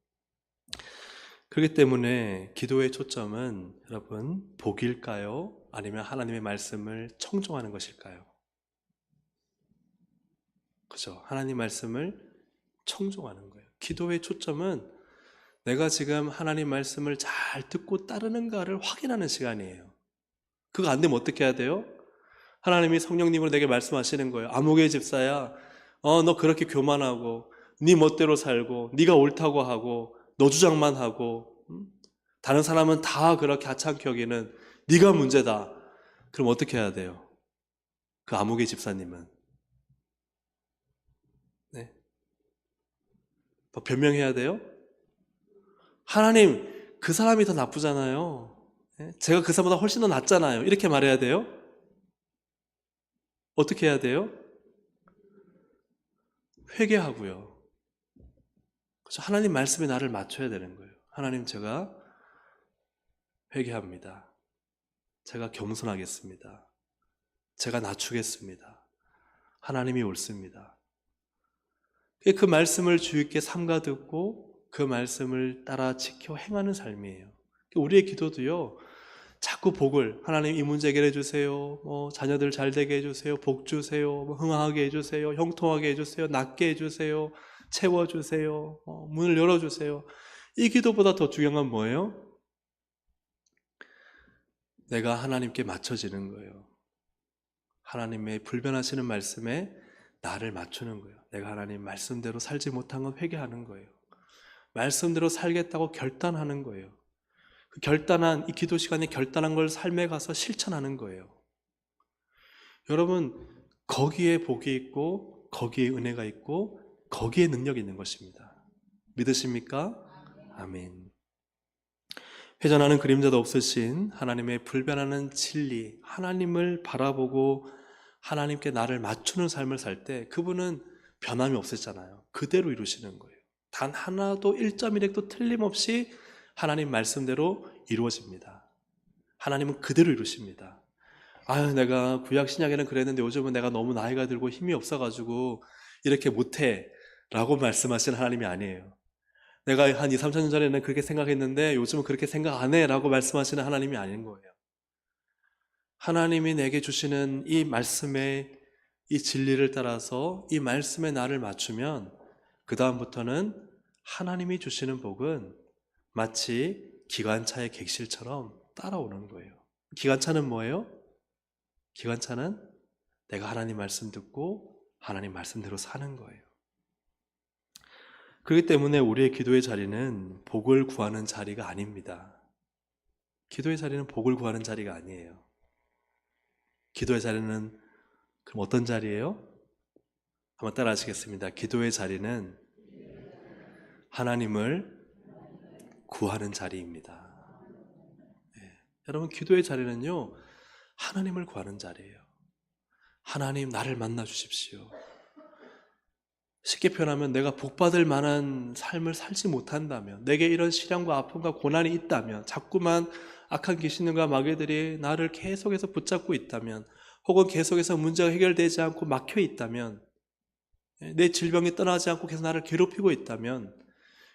그렇기 때문에 기도의 초점은 여러분 복일까요? 아니면 하나님의 말씀을 청종하는 것일까요? 그죠? 하나님 말씀을 청종하는 거예요. 기도의 초점은 내가 지금 하나님 말씀을 잘 듣고 따르는가를 확인하는 시간이에요. 그거 안 되면 어떻게 해야 돼요? 하나님이 성령님으로 내게 말씀하시는 거예요. 아무개 집사야, 너 그렇게 교만하고 네 멋대로 살고 네가 옳다고 하고 너 주장만 하고 다른 사람은 다 그렇게 하찮게 여기는 네가 문제다. 그럼 어떻게 해야 돼요? 그 아무개 집사님은 네. 변명해야 돼요? 하나님, 그 사람이 더 나쁘잖아요. 제가 그 사람보다 훨씬 더 낫잖아요. 이렇게 말해야 돼요? 어떻게 해야 돼요? 회개하고요. 그래서 하나님 말씀에 나를 맞춰야 되는 거예요. 하나님, 제가 회개합니다. 제가 겸손하겠습니다. 제가 낮추겠습니다. 하나님이 옳습니다. 그 말씀을 주의 깊게 삼가 듣고 그 말씀을 따라 지켜 행하는 삶이에요. 우리의 기도도요, 자꾸 복을, 하나님 이 문제 해결해 주세요, 자녀들 잘 되게 해주세요, 복 주세요, 흥하게 해주세요, 형통하게 해주세요, 낫게 해주세요, 채워주세요, 문을 열어주세요. 이 기도보다 더 중요한 건 뭐예요? 내가 하나님께 맞춰지는 거예요. 하나님의 불변하시는 말씀에 나를 맞추는 거예요. 내가 하나님 말씀대로 살지 못한 건 회개하는 거예요. 말씀대로 살겠다고 결단하는 거예요. 그 결단한, 이 기도 시간에 결단한 걸 삶에 가서 실천하는 거예요. 여러분, 거기에 복이 있고 거기에 은혜가 있고 거기에 능력이 있는 것입니다. 믿으십니까? 아멘. 회전하는 그림자도 없으신 하나님의 불변하는 진리, 하나님을 바라보고 하나님께 나를 맞추는 삶을 살 때 그분은 변함이 없었잖아요. 그대로 이루시는 거예요. 단 하나도 1.1획도 틀림없이 하나님 말씀대로 이루어집니다. 하나님은 그대로 이루십니다. 아유, 내가 구약 신약에는 그랬는데 요즘은 내가 너무 나이가 들고 힘이 없어가지고 이렇게 못해 라고 말씀하시는 하나님이 아니에요. 내가 한 2, 3천 년 전에는 그렇게 생각했는데 요즘은 그렇게 생각 안 해 라고 말씀하시는 하나님이 아닌 거예요. 하나님이 내게 주시는 이 말씀의 이 진리를 따라서 이 말씀에 나를 맞추면 그 다음부터는 하나님이 주시는 복은 마치 기관차의 객실처럼 따라오는 거예요. 기관차는 뭐예요? 기관차는 내가 하나님 말씀 듣고 하나님 말씀대로 사는 거예요. 그렇기 때문에 우리의 기도의 자리는 복을 구하는 자리가 아닙니다. 기도의 자리는 복을 구하는 자리가 아니에요. 기도의 자리는 그럼 어떤 자리예요? 한번 따라 하시겠습니다. 기도의 자리는 하나님을 구하는 자리입니다. 네. 여러분, 기도의 자리는요, 하나님을 구하는 자리예요. 하나님, 나를 만나 주십시오. 쉽게 표현하면 내가 복받을 만한 삶을 살지 못한다면, 내게 이런 시련과 아픔과 고난이 있다면, 자꾸만 악한 귀신들과 마귀들이 나를 계속해서 붙잡고 있다면, 혹은 계속해서 문제가 해결되지 않고 막혀 있다면, 내 질병이 떠나지 않고 계속 나를 괴롭히고 있다면,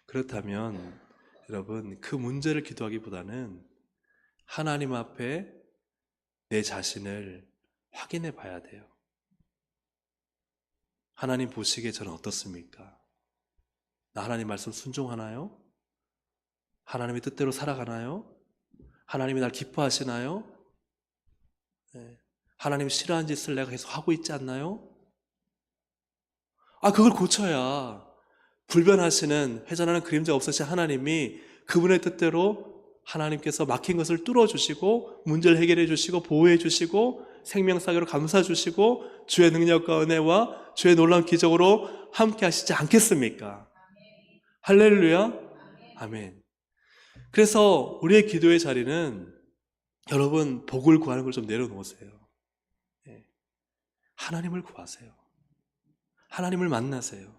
그렇다면 여러분 그 문제를 기도하기보다는 하나님 앞에 내 자신을 확인해 봐야 돼요. 하나님 보시기에 저는 어떻습니까? 나 하나님 말씀 순종하나요? 하나님의 뜻대로 살아가나요? 하나님이 날 기뻐하시나요? 하나님 싫어하는 짓을 내가 계속 하고 있지 않나요? 그걸 고쳐야 불변하시는, 회전하는 그림자 없으신 하나님이 그분의 뜻대로 하나님께서 막힌 것을 뚫어주시고 문제를 해결해 주시고 보호해 주시고 생명사계로 감싸 주시고 주의 능력과 은혜와 주의 놀라운 기적으로 함께 하시지 않겠습니까? 할렐루야. 아멘. 그래서 우리의 기도의 자리는 여러분 복을 구하는 걸 좀 내려놓으세요. 하나님을 구하세요. 하나님을 만나세요.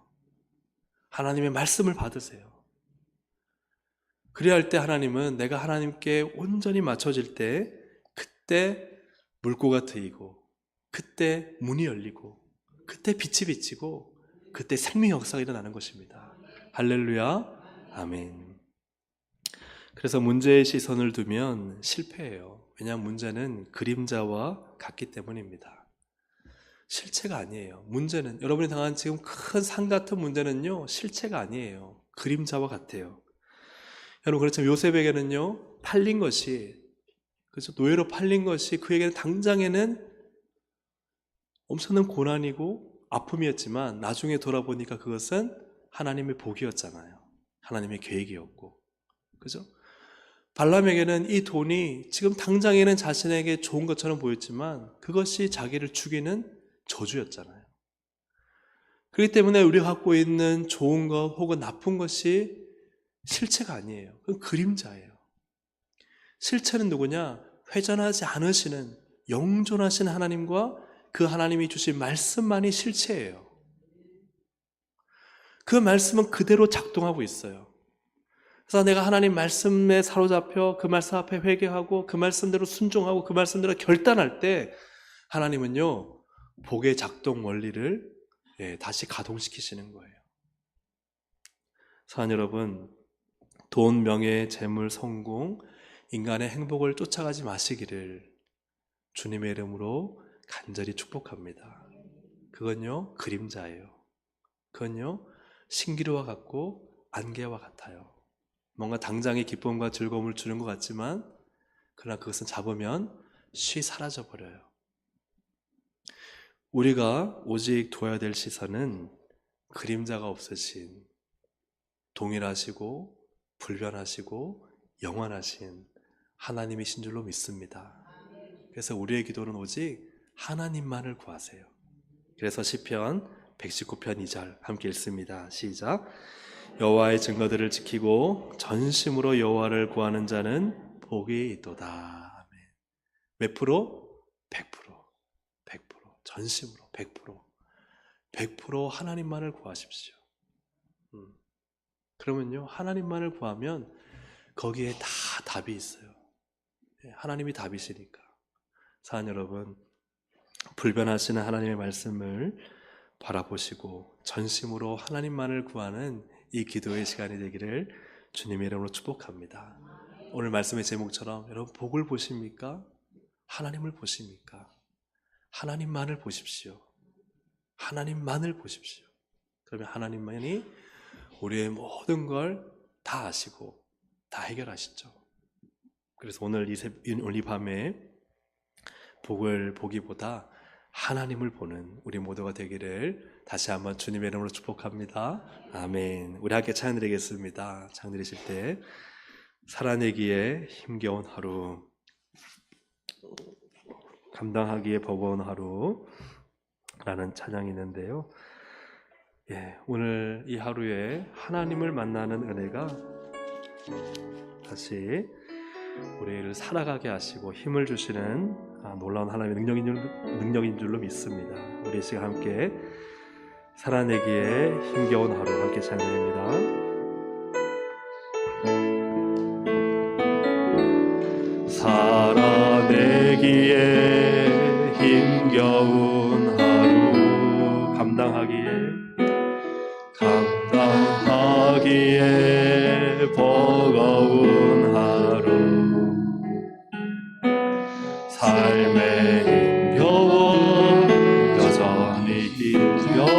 하나님의 말씀을 받으세요. 그래야 할 때 하나님은 내가 하나님께 온전히 맞춰질 때 그때 물고가 트이고 그때 문이 열리고 그때 빛이 비치고 그때 생명 역사가 일어나는 것입니다. 할렐루야. 아멘. 그래서 문제의 시선을 두면 실패해요. 왜냐하면 문제는 그림자와 같기 때문입니다. 실체가 아니에요. 문제는, 여러분이 당한 지금 큰 산 같은 문제는요, 실체가 아니에요. 그림자와 같아요. 여러분, 그렇지만 요셉에게는요, 팔린 것이, 그렇죠? 노예로 팔린 것이 그에게는 당장에는 엄청난 고난이고 아픔이었지만 나중에 돌아보니까 그것은 하나님의 복이었잖아요. 하나님의 계획이었고. 그죠? 발람에게는 이 돈이 지금 당장에는 자신에게 좋은 것처럼 보였지만 그것이 자기를 죽이는 저주였잖아요. 그렇기 때문에 우리가 갖고 있는 좋은 것 혹은 나쁜 것이 실체가 아니에요. 그건 그림자예요. 실체는 누구냐? 회전하지 않으시는 영존하신 하나님과 그 하나님이 주신 말씀만이 실체예요. 그 말씀은 그대로 작동하고 있어요. 그래서 내가 하나님 말씀에 사로잡혀 그 말씀 앞에 회개하고 그 말씀대로 순종하고 그 말씀대로 결단할 때 하나님은요, 복의 작동 원리를 다시 가동시키시는 거예요. 사랑 여러분, 돈, 명예, 재물, 성공, 인간의 행복을 쫓아가지 마시기를 주님의 이름으로 간절히 축복합니다. 그건요, 그림자예요. 그건요, 신기루와 같고 안개와 같아요. 뭔가 당장의 기쁨과 즐거움을 주는 것 같지만 그러나 그것은 잡으면 쉬 사라져버려요. 우리가 오직 둬야 될 시선은 그림자가 없으신, 동일하시고 불변하시고 영원하신 하나님이신 줄로 믿습니다. 그래서 우리의 기도는 오직 하나님만을 구하세요. 그래서 시편 119편 2절 함께 읽습니다. 시작. 여호와의 증거들을 지키고 전심으로 여호와를 구하는 자는 복이 있도다. 아멘. 몇 프로? 100%. 100%. 전심으로 100%. 100% 하나님만을 구하십시오. 그러면요, 하나님만을 구하면 거기에 다 답이 있어요. 하나님이 답이시니까. 사랑 여러분, 불변하시는 하나님의 말씀을 바라보시고 전심으로 하나님만을 구하는 이 기도의 시간이 되기를 주님의 이름으로 축복합니다. 오늘 말씀의 제목처럼 여러분 복을 보십니까? 하나님을 보십니까? 하나님만을 보십시오. 하나님만을 보십시오. 그러면 하나님만이 우리의 모든 걸 다 아시고 다 해결하시죠. 그래서 오늘 이 밤에 복을 보기보다 하나님을 보는 우리 모두가 되기를 다시 한번 주님의 이름으로 축복합니다. 아멘. 우리 함께 찬양 드리겠습니다. 찬양 드리실 때 살아내기에 힘겨운 하루, 감당하기에 버거운 하루라는 찬양이 있는데요. 오늘 이 하루에 하나님을 만나는 은혜가 다시 우리를 살아가게 하시고 힘을 주시는 놀라운 하나님의 능력인 줄로 믿습니다. 우리 시간 함께 살아내기에 힘겨운 하루 함께 찬양드립니다. 살아내기에 힘겨운 하루, 감당하기에 삶에 힘겨워 여전히 힘겨워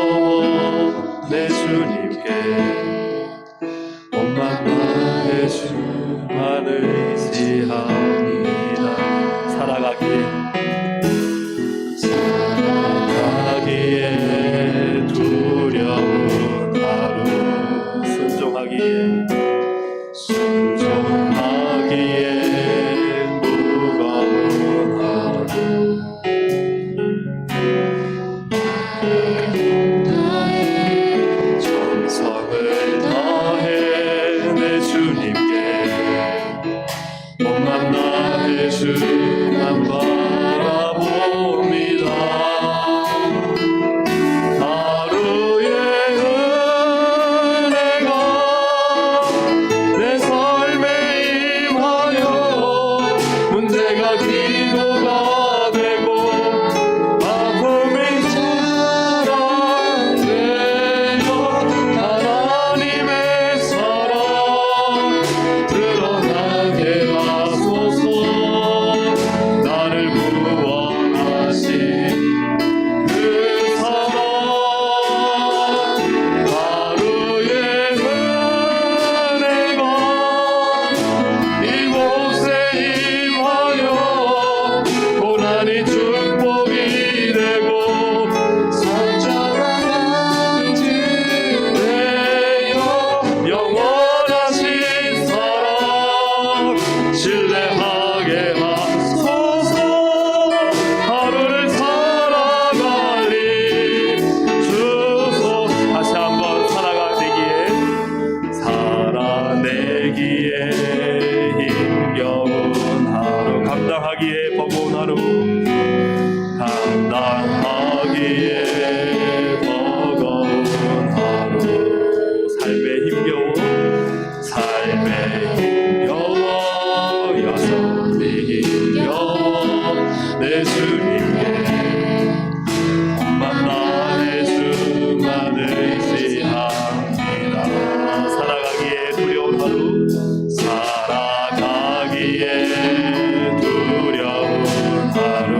내 주님께 몸만 다해 주만 의지합니다. 살아가기에 두려운 하루 순종하기에 무거운 하루 정성을 다해 내 주님께 몸만 다해 주만 바라봅니다. 하루의 은혜가 내 삶에 임하여 문제가 기도가 되고 아픔이 자랑되어 하나님의 사랑 드러나게 하소서. 나를 구원하신 그 사랑 하루의 은혜가 이곳에 임하여 고난이 축복이 되고 산자가 되어 영원하신 사랑 신뢰하게 하소서. 하루를 살아가리 주소. 다시 한번 살아내기에 힘겨운 하루 감당하기에 버거운 하루 감당하기에 버거운 하루 삶에 힘겨워 여전히 힘겨워 내 주님께 몸만 다해 주만 의지합니다. 살아가기에 두려운 하루 살아가기에 두려운 하루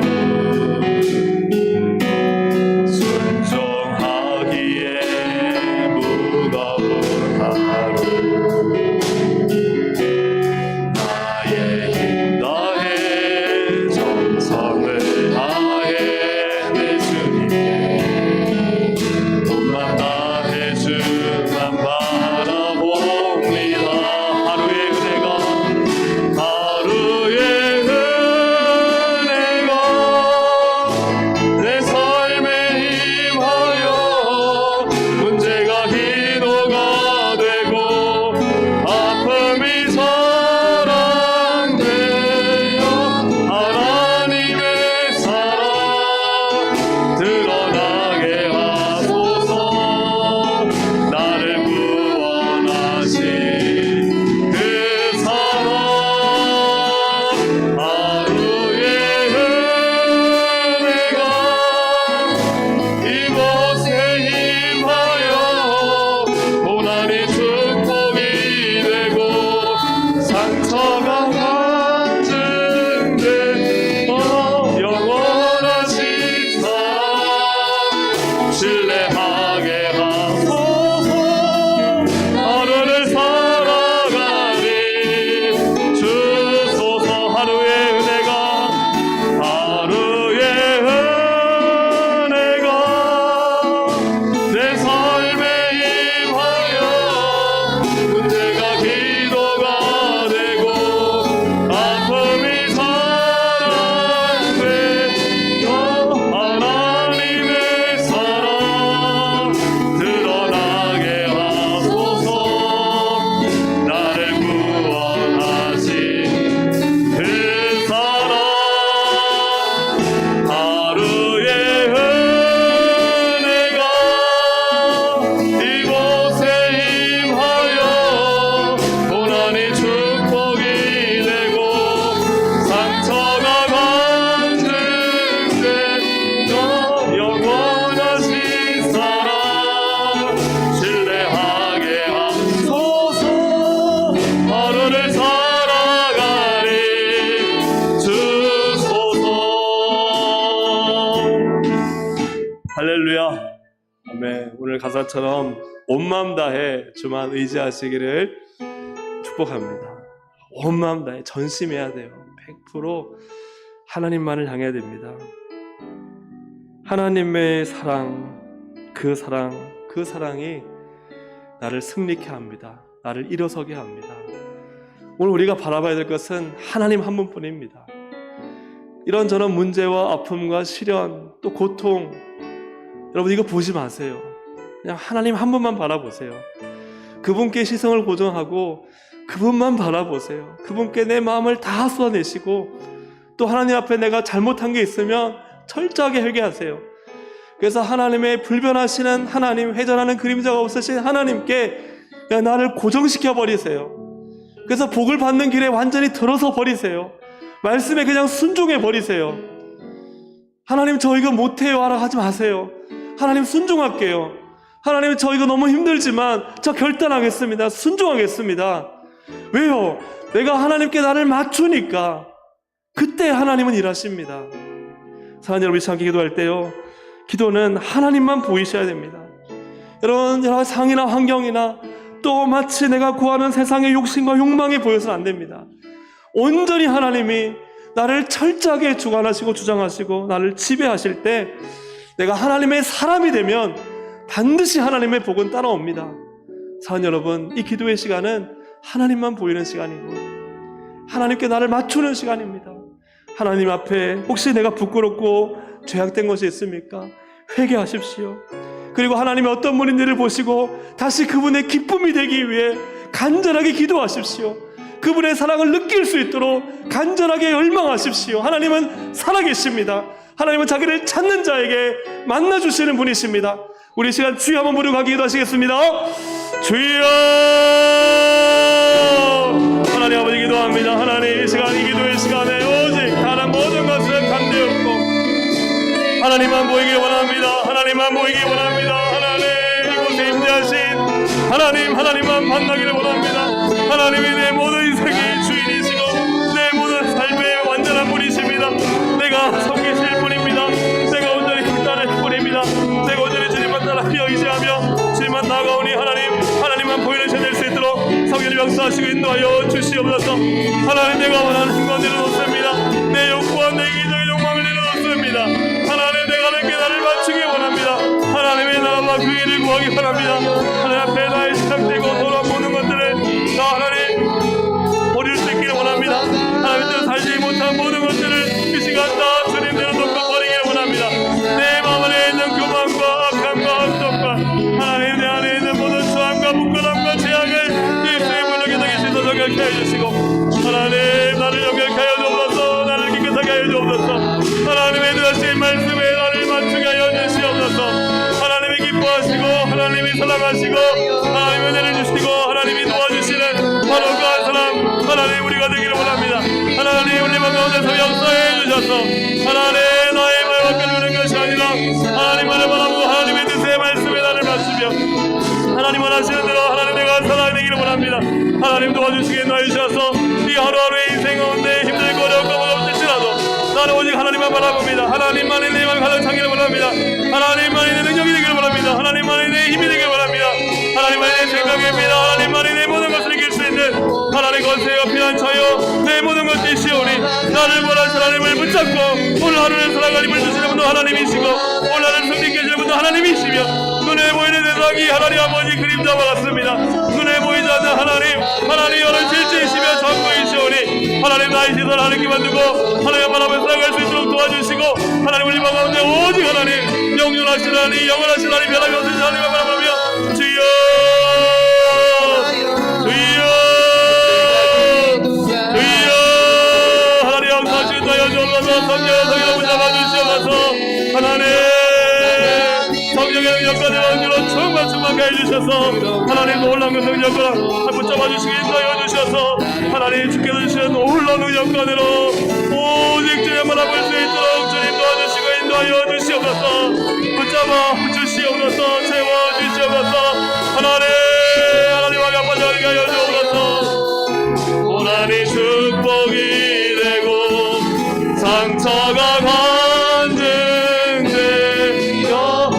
할렐루야. 아멘. 오늘 가사처럼 온 마음 다해 주만 의지하시기를 축복합니다. 온 마음 다해 전심해야 돼요. 100% 하나님만을 향해야 됩니다. 하나님의 사랑, 그 사랑이 나를 승리케 합니다. 나를 일어서게 합니다. 오늘 우리가 바라봐야 될 것은 하나님 한 분뿐입니다. 이런저런 문제와 아픔과 시련, 또 고통, 여러분 이거 보지 마세요. 그냥 하나님 한 분만 바라보세요. 그분께 시선을 고정하고 그분만 바라보세요. 그분께 내 마음을 다 쏟아내시고 또 하나님 앞에 내가 잘못한 게 있으면 철저하게 회개하세요. 그래서 하나님의 불변하시는 하나님, 회전하는 그림자가 없으신 하나님께 그냥 나를 고정시켜 버리세요. 그래서 복을 받는 길에 완전히 들어서 버리세요. 말씀에 그냥 순종해 버리세요. 하나님 저 이거 못해요 하라 하지 마세요. 하나님 순종할게요. 하나님 저 이거 너무 힘들지만 저 결단하겠습니다. 순종하겠습니다. 왜요? 내가 하나님께 나를 맞추니까 그때 하나님은 일하십니다. 사랑하는 여러분, 함께 기도할 때요, 기도는 하나님만 보이셔야 됩니다. 여러분 여러 상이나 환경이나 또 마치 내가 구하는 세상의 욕심과 욕망이 보여서는 안 됩니다. 온전히 하나님이 나를 철저하게 주관하시고 주장하시고 나를 지배하실 때 내가 하나님의 사람이 되면 반드시 하나님의 복은 따라옵니다. 사랑하는 여러분, 이 기도의 시간은 하나님만 보이는 시간이고 하나님께 나를 맞추는 시간입니다. 하나님 앞에 혹시 내가 부끄럽고 죄악된 것이 있습니까? 회개하십시오. 그리고 하나님이 어떤 분인지를 보시고 다시 그분의 기쁨이 되기 위해 간절하게 기도하십시오. 그분의 사랑을 느낄 수 있도록 간절하게 열망하십시오. 하나님은 살아계십니다. 하나님은 자기를 찾는 자에게 만나주시는 분이십니다. 우리 시간 주여 한번 부르고 가기 기도하시겠습니다. 주여! 하나님 아버지 기도합니다. 하나님 이 시간, 이 기도의 시간에 오직 다른 모든 것은 간대없고 하나님만 보이기 원합니다. 하나님만 보이기 원합니다. 하나님 이곳에 임재하신 하나님만 만나기를 원합니다. 하나님이 내 모든 인생의 주인이시고 내 모든 삶의 완전한 분이십니다. 내가 섬기실 분입니다. 내가 온전히 따를 뿐입니다. 내가 온전히 주님만 따라하며 의지하며 주님만 나아가오니 하나님만 보이는 자 될 수 있도록 성령을 역사하시고 인도하여 주시옵소서. 하나님 내가 원하는 건 내려놓습니다. 내 욕구와 내 이기적인 욕망을 내려놓습니다. 하나님 내가 내게 나를 맞추기 원합니다. 하나님의 나라와 그 일을 구하기 원합니다. 하나님 앞에 나의 시작되고 돌아보는 것들을 나 하나님 버릴 수 있기를 원합니다. 하나님께서 살지 못한 모든 것들을 이 시간 다 주님대로 놓고 버리기를 원합니다. 내 마음 안에 있는 교만과 악함과 헛됨과 하나님 내 안에 있는 모든 저항과 부끄러움과 죄악을 예수의 물력에 당기시도 정결케 해주시고 하나님 나를 정결케 하여 주옵소서. 나를 깨끗하게 하여 주옵소서. 하나님의 들으신 말씀에 나를 맞추게 하여 주시옵소서. 하나님이 기뻐하시고 하나님이 사랑하시고 하나님의 은혜를 주시고 하나님이 도와주시는 바로 그 한 사람 하나님 우리가 되기를 원합니다. 하나님 우리 맘 가운데서 역사해 주셔서 하나님 나의 말밖에 누는 것이 아니라 하나님만을 바라보고 하나님의 뜻의 말씀에 나를 맞추며 하나님 원하시는 대로 하나님 내가 살아내기를 원합니다. 하나님 도와주시게 인도하여 주셔서 이 하루하루의 인생 가운데 힘들고 어렵고 무겁을지라도 나는 오직 하나님만 바라봅니다. 하나님만이 내 마음을 가득 차기를 원합니다. 하나님만이 내 능력이 되기를 원합니다. 하나님만이 내 힘이 되기를 원합니다. 하나님만이 내 생각입니다. 하나님만이 내 모든 것을 이길 수 있는 하나님 권세와 피난처여 내 모든 것이 시오니 나를 원하신 하나님을 붙잡고 오늘 하루를 살아갈 힘을 주시는 분도 하나님이시고 오늘 하루를 승리케 해주시는 분도 하나님이시며 눈에 보이는 세상이 하나님 아버지 그림자와 같습니다. 눈에 보이지 않는 하나님 여러 실제이시며 전부이시오니 하나님 나의 시선 하나님께만 두고 하나님 바라보며 살아갈 수 있도록 도와주시고 하나님 우리 마음 가운데 오직 하나님 영원하신 하나님 영원하신 하나님 변함이 없으신 하나님을 바라보며 주여 하나님 역사하시는 자여 주옵소서. 성령을 붙잡아주시옵소서. 하나님 성령의 역사를 원주로 충만하게 해주셔서 하나님 놀라운 그 성령을 붙잡아주시기 인도하여 주셔서 하나님 주께서 주시는 놀라운 역사대로 오직 주님만 바라볼 수 있도록 주님 도와주시고 인도하여 주시옵소서. 붙잡아 주시옵소서. 채워주시옵소서. 하나님 아버지 하여 주옵소서. 고난이 축복이 되고 상처가 간증되어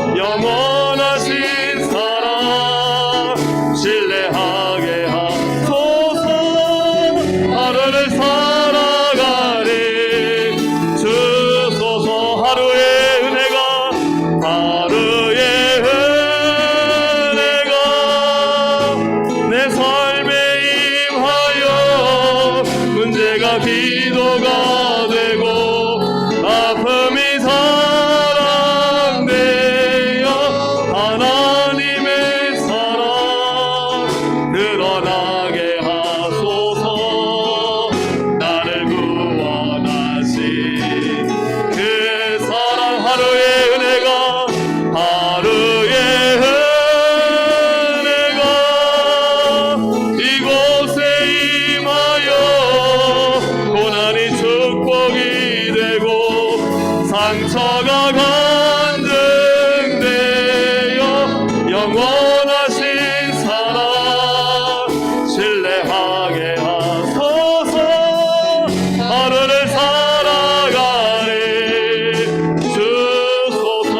창조가 되고 아픔이 사랑되어 하나님의 사랑 드러나게 하소서. 나를 구원하신 그 사랑 하루의 은혜가 하루의 은혜가 이곳에 임하여 고난이 축복이 되고 상처가 간증되어 영원하신 사랑 신뢰하게 하소서. 하루를 살아가리 주소서.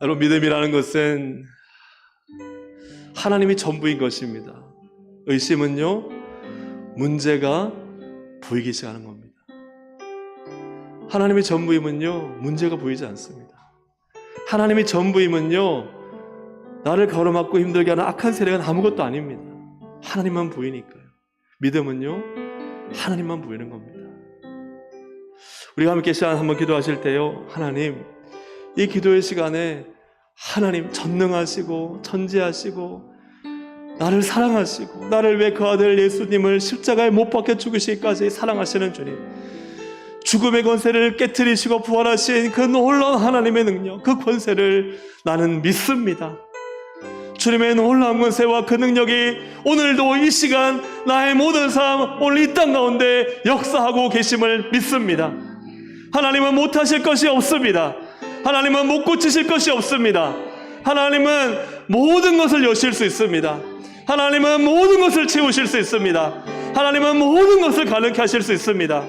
여러분, 믿음이라는 것은 하나님이 전부인 것입니다. 의심은요, 문제가 보이기 시작하는 겁니다. 하나님이 전부이면요, 문제가 보이지 않습니다. 하나님이 전부이면요, 나를 가로막고 힘들게 하는 악한 세력은 아무것도 아닙니다. 하나님만 보이니까요. 믿음은요, 하나님만 보이는 겁니다. 우리가 함께 시간 한번 기도하실 때요, 하나님, 이 기도의 시간에 하나님 전능하시고 전지하시고 나를 사랑하시고 나를 위해 그 아들 예수님을 십자가에 못 박혀 죽으시기까지 사랑하시는 주님, 죽음의 권세를 깨트리시고 부활하신 그 놀라운 하나님의 능력, 그 권세를 나는 믿습니다. 주님의 놀라운 권세와 그 능력이 오늘도 이 시간 나의 모든 삶, 오늘 이 땅 가운데 역사하고 계심을 믿습니다. 하나님은 못하실 것이 없습니다. 하나님은 못 고치실 것이 없습니다. 하나님은 모든 것을 여실 수 있습니다. 하나님은 모든 것을 채우실 수 있습니다. 하나님은 모든 것을 가능케 하실 수 있습니다.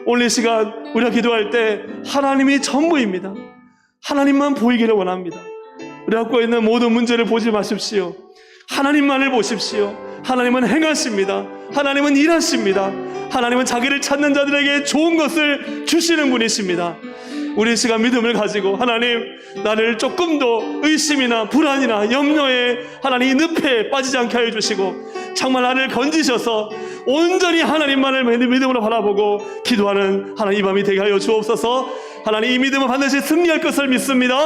오늘 이 시간 우리가 기도할 때 하나님이 전부입니다. 하나님만 보이기를 원합니다. 우리가 갖고 있는 모든 문제를 보지 마십시오. 하나님만을 보십시오. 하나님은 행하십니다. 하나님은 일하십니다. 하나님은 자기를 찾는 자들에게 좋은 것을 주시는 분이십니다. 우리 시간 믿음을 가지고 하나님, 나를 조금 더 의심이나 불안이나 염려에 하나님 늪에 빠지지 않게 하여 주시고 정말 나를 건지셔서 온전히 하나님만을 믿음으로 바라보고 기도하는 하나님 이 밤이 되게 하여 주옵소서. 하나님, 이 믿음은 반드시 승리할 것을 믿습니다.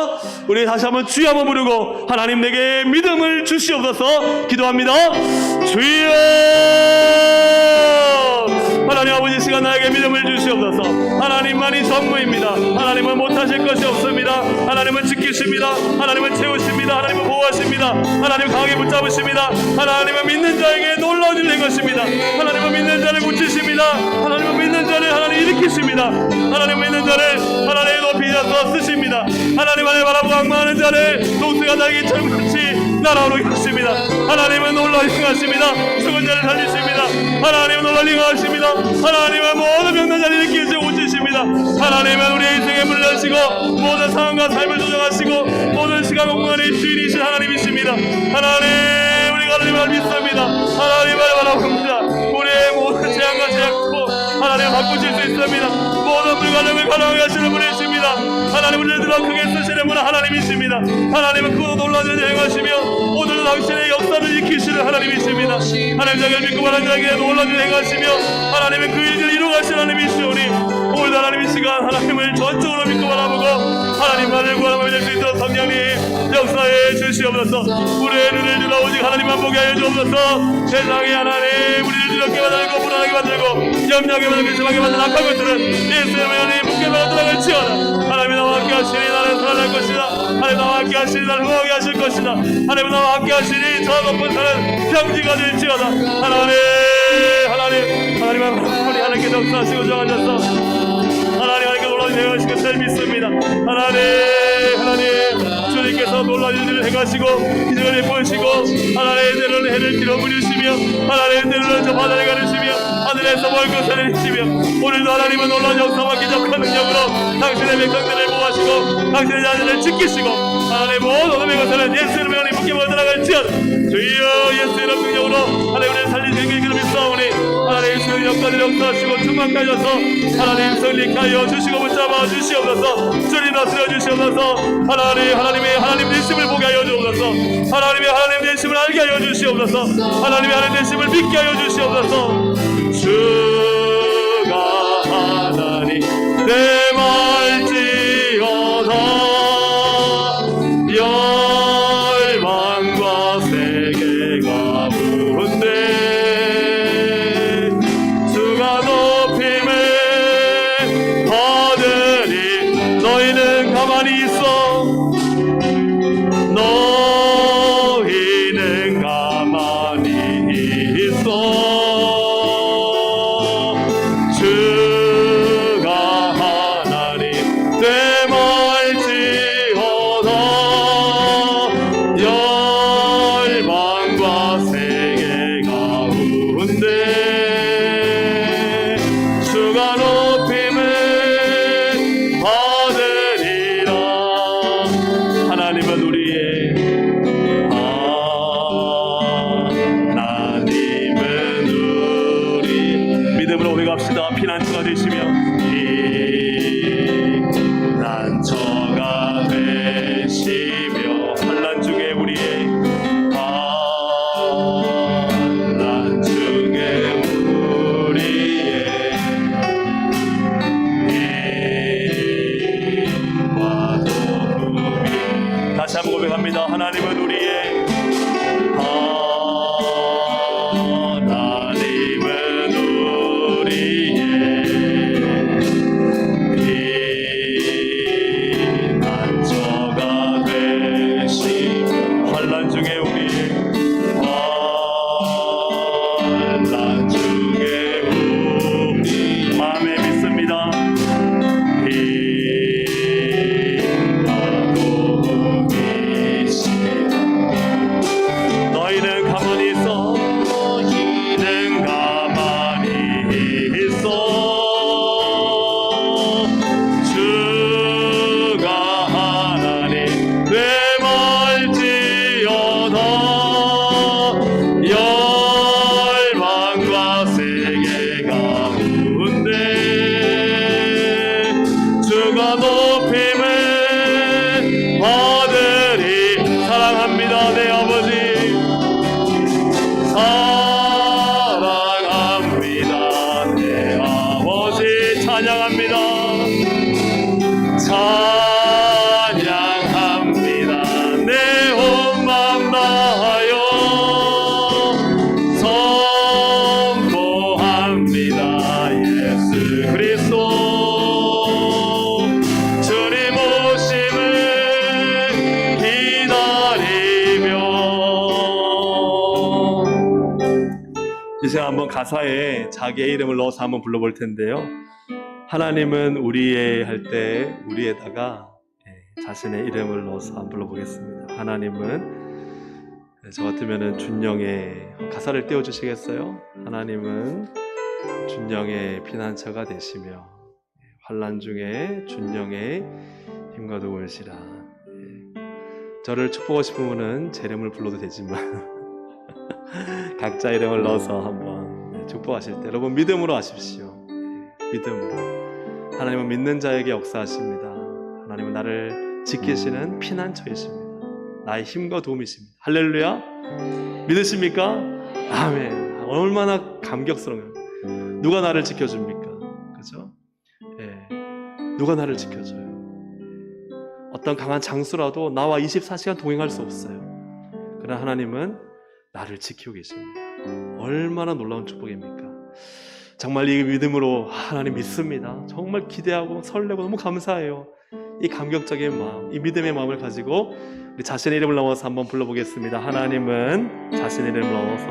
우리 다시 한번 주여 한번 부르고 하나님 내게 믿음을 주시옵소서 기도합니다. 주여, 하나님 아버지, 시간 나에게 믿음을 주시옵소서. 하나님만이 전부입니다. 하나님은 못하실 것이 없습니다. 하나님은 지키십니다. 하나님은 채우십니다. 하나님은 보호하십니다. 하나님은 강하게 붙잡으십니다. 하나님은 믿는 자에게 놀라운 일을 행하십니다. 하나님은 믿는 자를 고치십니다. 하나님은 믿는 자를 하나님 일으키십니다. 하나님은 믿는 자를 하나님 높이셔서 쓰십니다. 하나님 안에 바라보고 악망하는 자를 동수가 나에게 철같이 날아오르게 하십니다. 하나님은 놀라운 일을 행하십니다. 죽은 자를 살리십니다. 하나님은 놀라운 일을 행하십니다. 하나님은 모든 병난 자를 일으키시고 고치십니다. 하나님은 우리의 인생에 물려주시고 모든 상황과 삶을 조정하시고 모든 시간 공간의 주인이신 하나님이십니다. 하나님, 우리가 하나님을 믿습니다. 하나님을 바라봅니다. 우리의 모든 재앙과 재앙도 하나님 바꾸실 수 있습니다. 모든 불가능을 가능하게 하시는 분이십니다. 하나님, 우리를 들어 크게 쓰시는 분은 하나님이십니다. 하나님은 크고 놀라운 일을 행하시며 오늘도 당신의 역사를 일으키시는 하나님이십니다. 하나님, 자기를 믿고 바라는 자에게 놀라운 일을 행하시며 하나님은 그 일을 이루어가시는 하나님이시오니 오늘도 하나님 이 시간 하나님을 전적으로 믿고 바라보고 하나님만을 구하며 될 수 있도록 성령님 역사해 주시옵소서. 우리의 눈을 들어 오직 하나님만 보게 하여 주옵소서. 세상에 하나님 우리를 두렵게 만들고 불안하게 만들고 염려하게 만들고 심하게 만드는 악한 것들은 예수의 하나님 묻게 만들어갈지어다. 하나님이 나와 함께 하시니 나를 살아날 것이다. 하나님 나와 함께 하시니 나를 후하게 하실 것이다. 하나님 나와 함께 하시니 저 높은 산은 평지가 될지어다. 하나님은 우리 하나님께 역사하시고 정하셔서 하나님께 놀라운 일을 행하실 것을 믿습니다. 하나님 주님께서 놀라운 일을 행하시고 기적을 보이시고 하나님의 때로는 해를 길어 부리시며 하나님의 때로는 저 바다를 가르시며 하늘에서 멀것을 내리시며 오늘도 하나님은 놀라운 역사와 기적과 능력으로 당신의 백성들을 보호하시고 당신의 자녀를 지키시고 하나님 모든 어둠의 것들은 예수 이름으로 하나님 묶여 들어갈지어다. 주여, 예수 이름 능력으로 하나님 우리를 살리시는 길을 믿사오니 하나님 예수의 역사를 역사하시고 충만하셔서 하나님 성립하여 주시고 붙잡아 다스려 주시옵소서. 주님 다스려 주시옵소서. 하나님 되심을 보게 하여 주옵소서. 하나님 되심을 알게 하여 주시옵소서. 하나님 되심을 믿게 하여 주시옵소서. 주가 하나님 대말지어다. 열방과 세계가 부른데 주가 높임을 받으니 너희는 가만히 있어. 너희는 가만히 있어. 주가 하나님 되말지어다. 열방과 세계가 우는데 주가 높임을 받으리라. 하나님은 우리의 믿음으로 고백합시다. 피난처가 되시며 피난처가 되시며 환난 중에 우리의 환난 중에 우리의 힘과 도움이. 다시 한번 고백합니다. 하나님은 우리의 이제 한번 가사에 자기의 이름을 넣어서 한번 불러볼 텐데요. 하나님은 우리의 할 때 우리에다가 자신의 이름을 넣어서 한번 불러보겠습니다. 하나님은 저 같으면은 준영의 가사를 띄워주시겠어요? 하나님은 준영의 피난처가 되시며 환난 중에 준영의 힘과 도움이시라. 저를 축복하고 싶은 분은 제 이름을 불러도 되지만 각자 이름을 넣어서 한번 축복하실 때 여러분 믿음으로 하십시오. 믿음으로. 하나님은 믿는 자에게 역사하십니다. 하나님은 나를 지키시는 피난처이십니다. 나의 힘과 도움이십니다. 할렐루야. 믿으십니까? 아멘. 얼마나 감격스러워요. 누가 나를 지켜줍니까? 그죠? 누가 나를 지켜줘요? 어떤 강한 장수라도 나와 24시간 동행할 수 없어요. 그러나 하나님은 나를 지키고 계십니다. 얼마나 놀라운 축복입니까? 정말 이 믿음으로 하나님 믿습니다. 정말 기대하고 설레고 너무 감사해요. 이 감격적인 마음, 이 믿음의 마음을 가지고 우리 자신의 이름을 넣어서 한번 불러보겠습니다. 하나님은 자신의 이름을 넣어서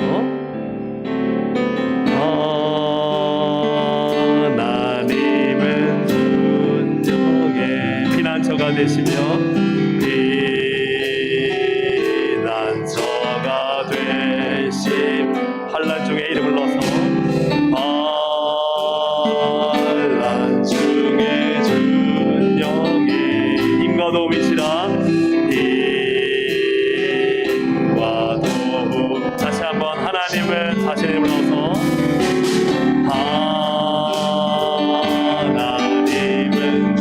하나님은 순종의 피난처가 되시며 피난처가 되심 환난 중에 이름을 넣어서 환난 중에 준영의 힘과 도움이시라. 힘과 도움. 다시 한번 하나님은 자신의 이름을 넣어서 하나님은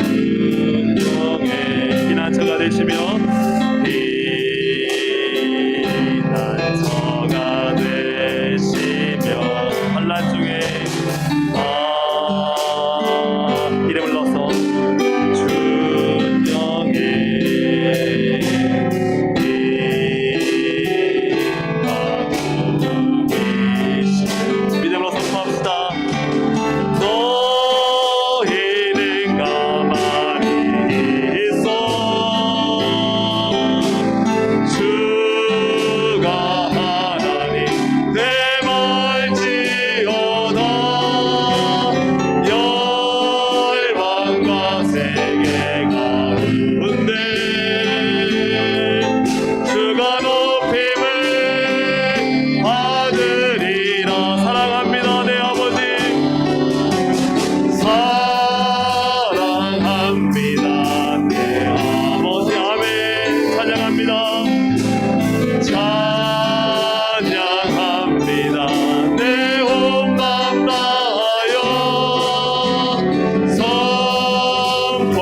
합니다. 내 온 마음 다하여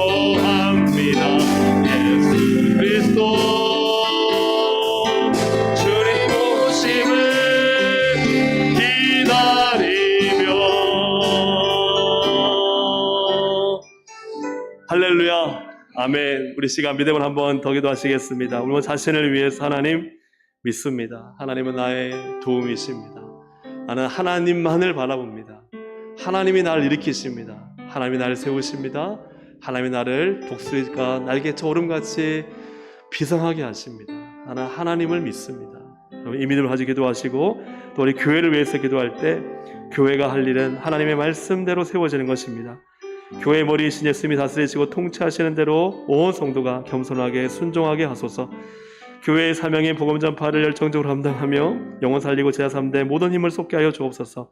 선포합니다. 예수 그리스도 주님 오심을 기다리며. 할렐루야. 아멘. 우리 시간 믿음을 한번 더 기도하시겠습니다. 우리 자신을 위해서 하나님 믿습니다. 하나님은 나의 도움이십니다. 나는 하나님만을 바라봅니다. 하나님이 나를 일으키십니다. 하나님이 나를 세우십니다. 하나님이 나를 독수리가 날개쳐 오름같이 비상하게 하십니다. 나는 하나님을 믿습니다. 여러분, 이 믿음을 가지고 기도하시고 또 우리 교회를 위해서 기도할 때 교회가 할 일은 하나님의 말씀대로 세워지는 것입니다. 교회의 머리이신 예수님이 다스리시고 통치하시는 대로 온 성도가 겸손하게 순종하게 하소서. 교회의 사명인 복음 전파를 열정적으로 감당하며 영혼 살리고 제자 3대 모든 힘을 쏟게 하여 주옵소서.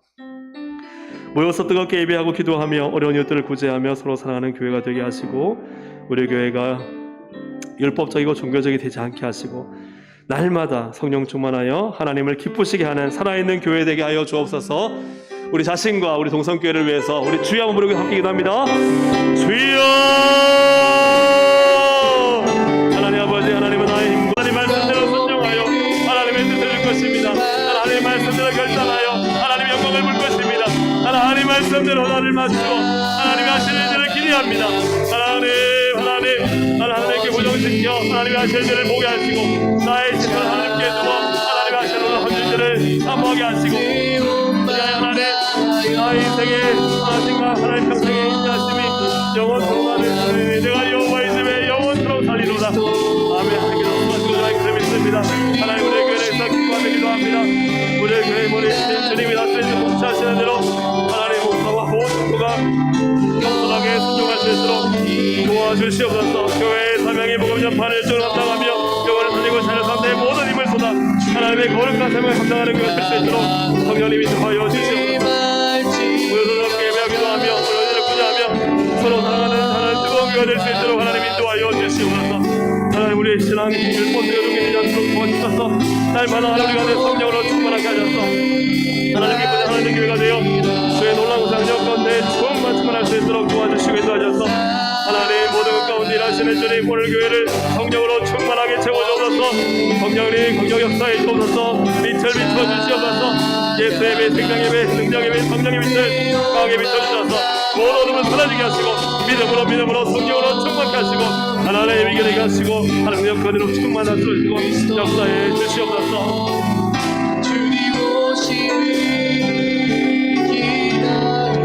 모여서 뜨겁게 예배하고 기도하며 어려운 이웃들을 구제하며 서로 사랑하는 교회가 되게 하시고 우리 교회가 율법적이고 종교적이 되지 않게 하시고 날마다 성령 충만하여 하나님을 기쁘시게 하는 살아있는 교회 되게 하여 주옵소서. 우리 자신과 우리 동성교회를 위해서 우리 주여 한번 부르고 함께 기도합니다. 주여! 하나님 아버지, 하나님은 나의 힘과 하나님 말씀대로 순종하여 하나님의 뜻을 줄 것입니다. 나는 하나님의 말씀대로 결단하여 하나님의 영광을 볼 것입니다. 나는 하나님의 말씀대로 나를 맞추어 하나님이 하시는 일들을 기대합니다. 하나님, 나는 하나님께 보정시켜 하나님이 하시는 일들을 보게 하시고 나의 지혜를 하나님께 두어 하나님이 하시는 일들을 사모하게 하시고 나의 인생에 하나님과 하나님 평생에 인자하심이 영원토록 나를 살리니 내가 여호와의 집에 영원토록 살리로다. 아멘. 하나님께서 수고하시고 믿습니다. 하나님 우리의 교회에서 기도하며 기도합니다. 우리의 교회의 머리이신 주님이 다스리시고 통치하시는 대로 하나님 목사와 모든 성도가 겸손하게 순종할 수 있도록 도와주시옵소서. 교회의 사명이 복음 전파를 일정을 감당하며 영혼을 살리고 자녀 상대의 모든 힘을 쏟아 하나님의 거룩한 사명을 감당하는 교회가 될 수 있도록 성령님이 도와여 주시옵소서. 모여서 예배하며 기도하며 어려운 일을 구제하며 서로 사랑하는 하나님 뜨거운 교회가 될 수 있도록 하나님 인도하여 주시옵소서. 하나님 우리의 신앙이 율법대로 되지 않도록 도와주셔서 날마다 하나님과 내 성령으로 충만하게 하셔서 하나님께 부장하는 교회가 되어 주의 놀라운 상력 가운데 처음만 충만할 수 있도록 도와주시고 인도하셔서 하나님 모든 것 가운데 일하시는 주님 오늘 교회를 성령으로 충만하게 채워주옵소서. 성령님 공격 역사에 주옵소서. 빛을 비춰주시옵소서. 예수 예배, 생명 예배, 능력 예배, 성령의 빛을 강하게 비춰주셔서 모든 어둠을 사라지게 하시고 믿음으로 성령으로 충만케 하시고 하나님의 이겨내게 하시고 하나님의 역사대로 충만하게 하시고 역사에 주시옵소서. 주님 오시길 기다려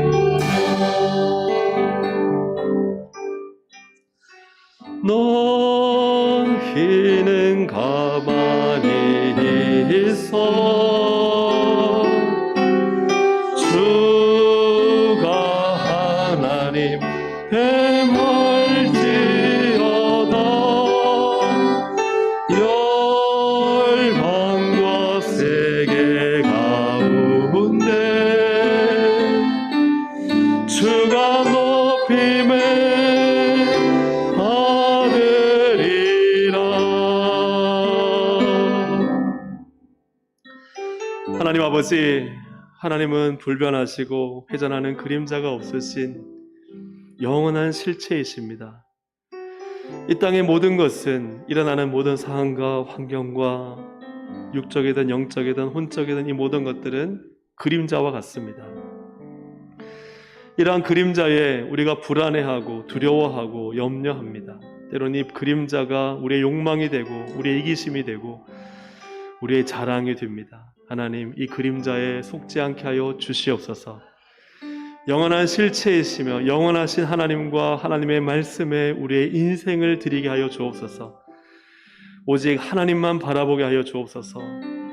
너희는 가만히 있어 주가 하나님 대멀지어다 열방과 세계 가운데 주가 높임에 하나님 아버지, 하나님은 불변하시고 회전하는 그림자가 없으신 영원한 실체이십니다. 이 땅의 모든 것은 일어나는 모든 상황과 환경과 육적이든 영적이든 혼적이든 이 모든 것들은 그림자와 같습니다. 이러한 그림자에 우리가 불안해하고 두려워하고 염려합니다. 때로는 이 그림자가 우리의 욕망이 되고 우리의 이기심이 되고 우리의 자랑이 됩니다. 하나님, 이 그림자에 속지 않게 하여 주시옵소서. 영원한 실체이시며 영원하신 하나님과 하나님의 말씀에 우리의 인생을 드리게 하여 주옵소서. 오직 하나님만 바라보게 하여 주옵소서.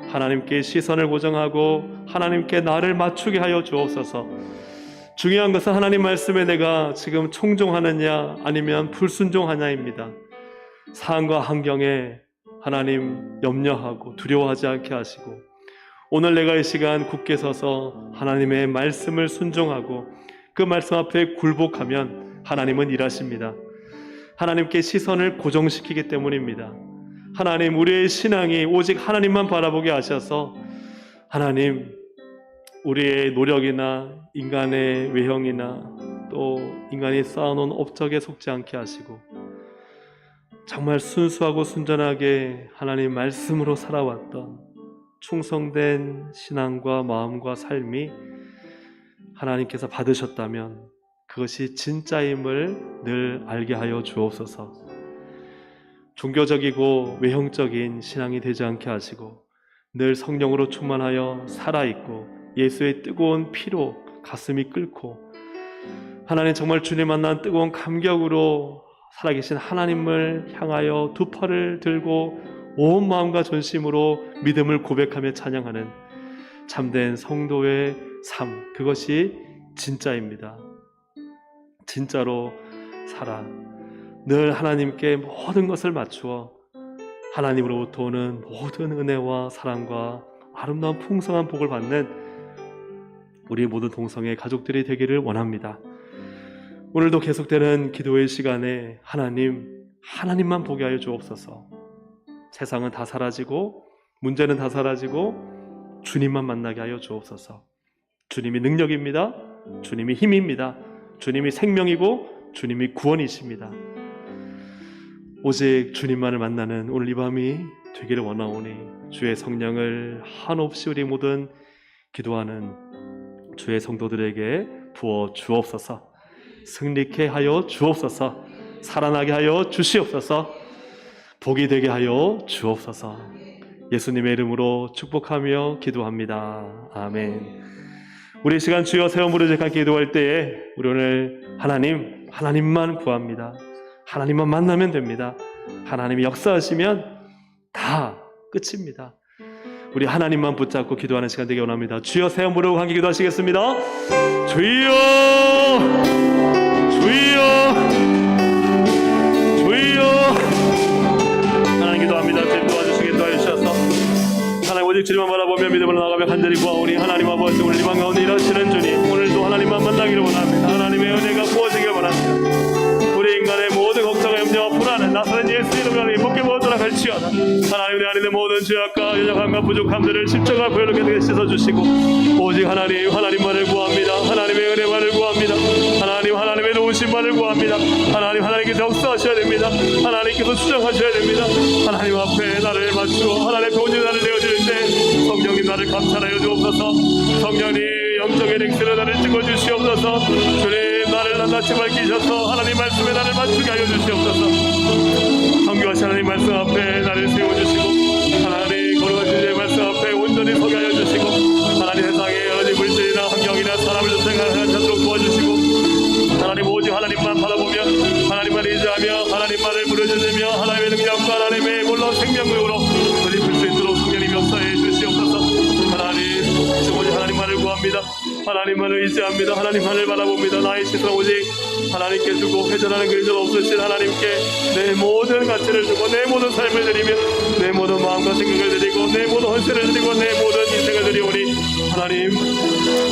하나님께 시선을 고정하고 하나님께 나를 맞추게 하여 주옵소서. 중요한 것은 하나님 말씀에 내가 지금 청종하느냐 아니면 불순종하냐입니다. 상황과 환경에 하나님 염려하고 두려워하지 않게 하시고 오늘 내가 이 시간 굳게 서서 하나님의 말씀을 순종하고 그 말씀 앞에 굴복하면 하나님은 일하십니다. 하나님께 시선을 고정시키기 때문입니다. 하나님, 우리의 신앙이 오직 하나님만 바라보게 하셔서 하나님, 우리의 노력이나 인간의 외형이나 또 인간이 쌓아놓은 업적에 속지 않게 하시고 정말 순수하고 순전하게 하나님 말씀으로 살아왔던 충성된 신앙과 마음과 삶이 하나님께서 받으셨다면 그것이 진짜임을 늘 알게 하여 주옵소서. 종교적이고 외형적인 신앙이 되지 않게 하시고 늘 성령으로 충만하여 살아있고 예수의 뜨거운 피로 가슴이 끓고 하나님 정말 주님 만난 뜨거운 감격으로 살아계신 하나님을 향하여 두 팔을 들고 온 마음과 전심으로 믿음을 고백하며 찬양하는 참된 성도의 삶, 그것이 진짜입니다. 진짜로 살아 늘 하나님께 모든 것을 맞추어 하나님으로부터 오는 모든 은혜와 사랑과 아름다운 풍성한 복을 받는 우리 모든 동성애 가족들이 되기를 원합니다. 오늘도 계속되는 기도의 시간에 하나님만 보게 하여 주옵소서. 세상은 다 사라지고 문제는 다 사라지고 주님만 만나게 하여 주옵소서. 주님이 능력입니다. 주님이 힘입니다. 주님이 생명이고 주님이 구원이십니다. 오직 주님만을 만나는 오늘 이 밤이 되기를 원하오니 주의 성령을 한없이 우리 모든 기도하는 주의 성도들에게 부어 주옵소서. 승리케 하여 주옵소서. 살아나게 하여 주시옵소서. 복이 되게 하여 주옵소서. 예수님의 이름으로 축복하며 기도합니다. 아멘. 우리 시간 주여 세워 부르짖고 함께 기도할 때에 우리 오늘 하나님만 구합니다. 하나님만 만나면 됩니다. 하나님이 역사하시면 다 끝입니다. 우리 하나님만 붙잡고 기도하는 시간 되기 원합니다. 주여 세워 부르고 함께 기도하시겠습니다. 주여 하나님 기도합니다. 주님 도와주시기 도와주셔서 하나님 오직 주님만 바라보며 믿음으로 나가며 간절히 구하오니 하나님 아버지 오늘 이 방 가운데 일하시는 주님 오늘도 하나님만 만나기를 원합니다. 하나님의 은혜가 부어지길 원합니다. 우리 인간의 모든 걱정과 염려와 불안은 나사렛 예수 이름으로 벗게 모으도록 할지어다. 하나님 내 안에 있는 모든 죄악과 연약함과 부족함들을 십자가 보혈로 깨끗이 씻어주시고 오직 하나님만을 구합니다. 하나님의 은혜만을 구합니다. 하나님의 도우심만을 구합니다. 하나님께서 역사하셔야 됩니다. 하나님께서 수정하셔야 됩니다. 하나님 앞에 나를 맞추어 하나님 앞에 온전히 나를 내어드릴 때 성령님 나를 감찰하여 주옵소서. 성령님 영적인 엑스를 나를 찍어주시옵소서. 주님 나를 낱낱이 밝히셔서 하나님 말씀에 나를 맞추게 하여 주시옵소서. 성교하신 하나님 말씀 앞에 나를 세워주시고 하나님 거룩하신 주의 말씀 앞에 온전히 서게 하여 주시고 하나님 세상에 여러 물질이나 환경이나 사람을 생각하지 않도록 도와주시고 하나님 오직 하나님만 바라보며 하나님만 의지하며 하나님만을 부르짖으며 하나님의 능력과 하나님의 물론 생명력으로 그리필 수 있도록 성령님 역사해 주시옵소서. 하나님 오직 하나님만을 구합니다. 하나님만을 의지합니다. 하나님만을 바라봅니다. 나의 시선 오직 하나님께 주고 회전하는 그리스도 없으신 하나님께 내 모든 가치를 주고 내 모든 삶을 드리며 내 모든 마음과 생각을 드리고 내 모든 헌세를 드리고 내 모든 인생을 드리오니 하나님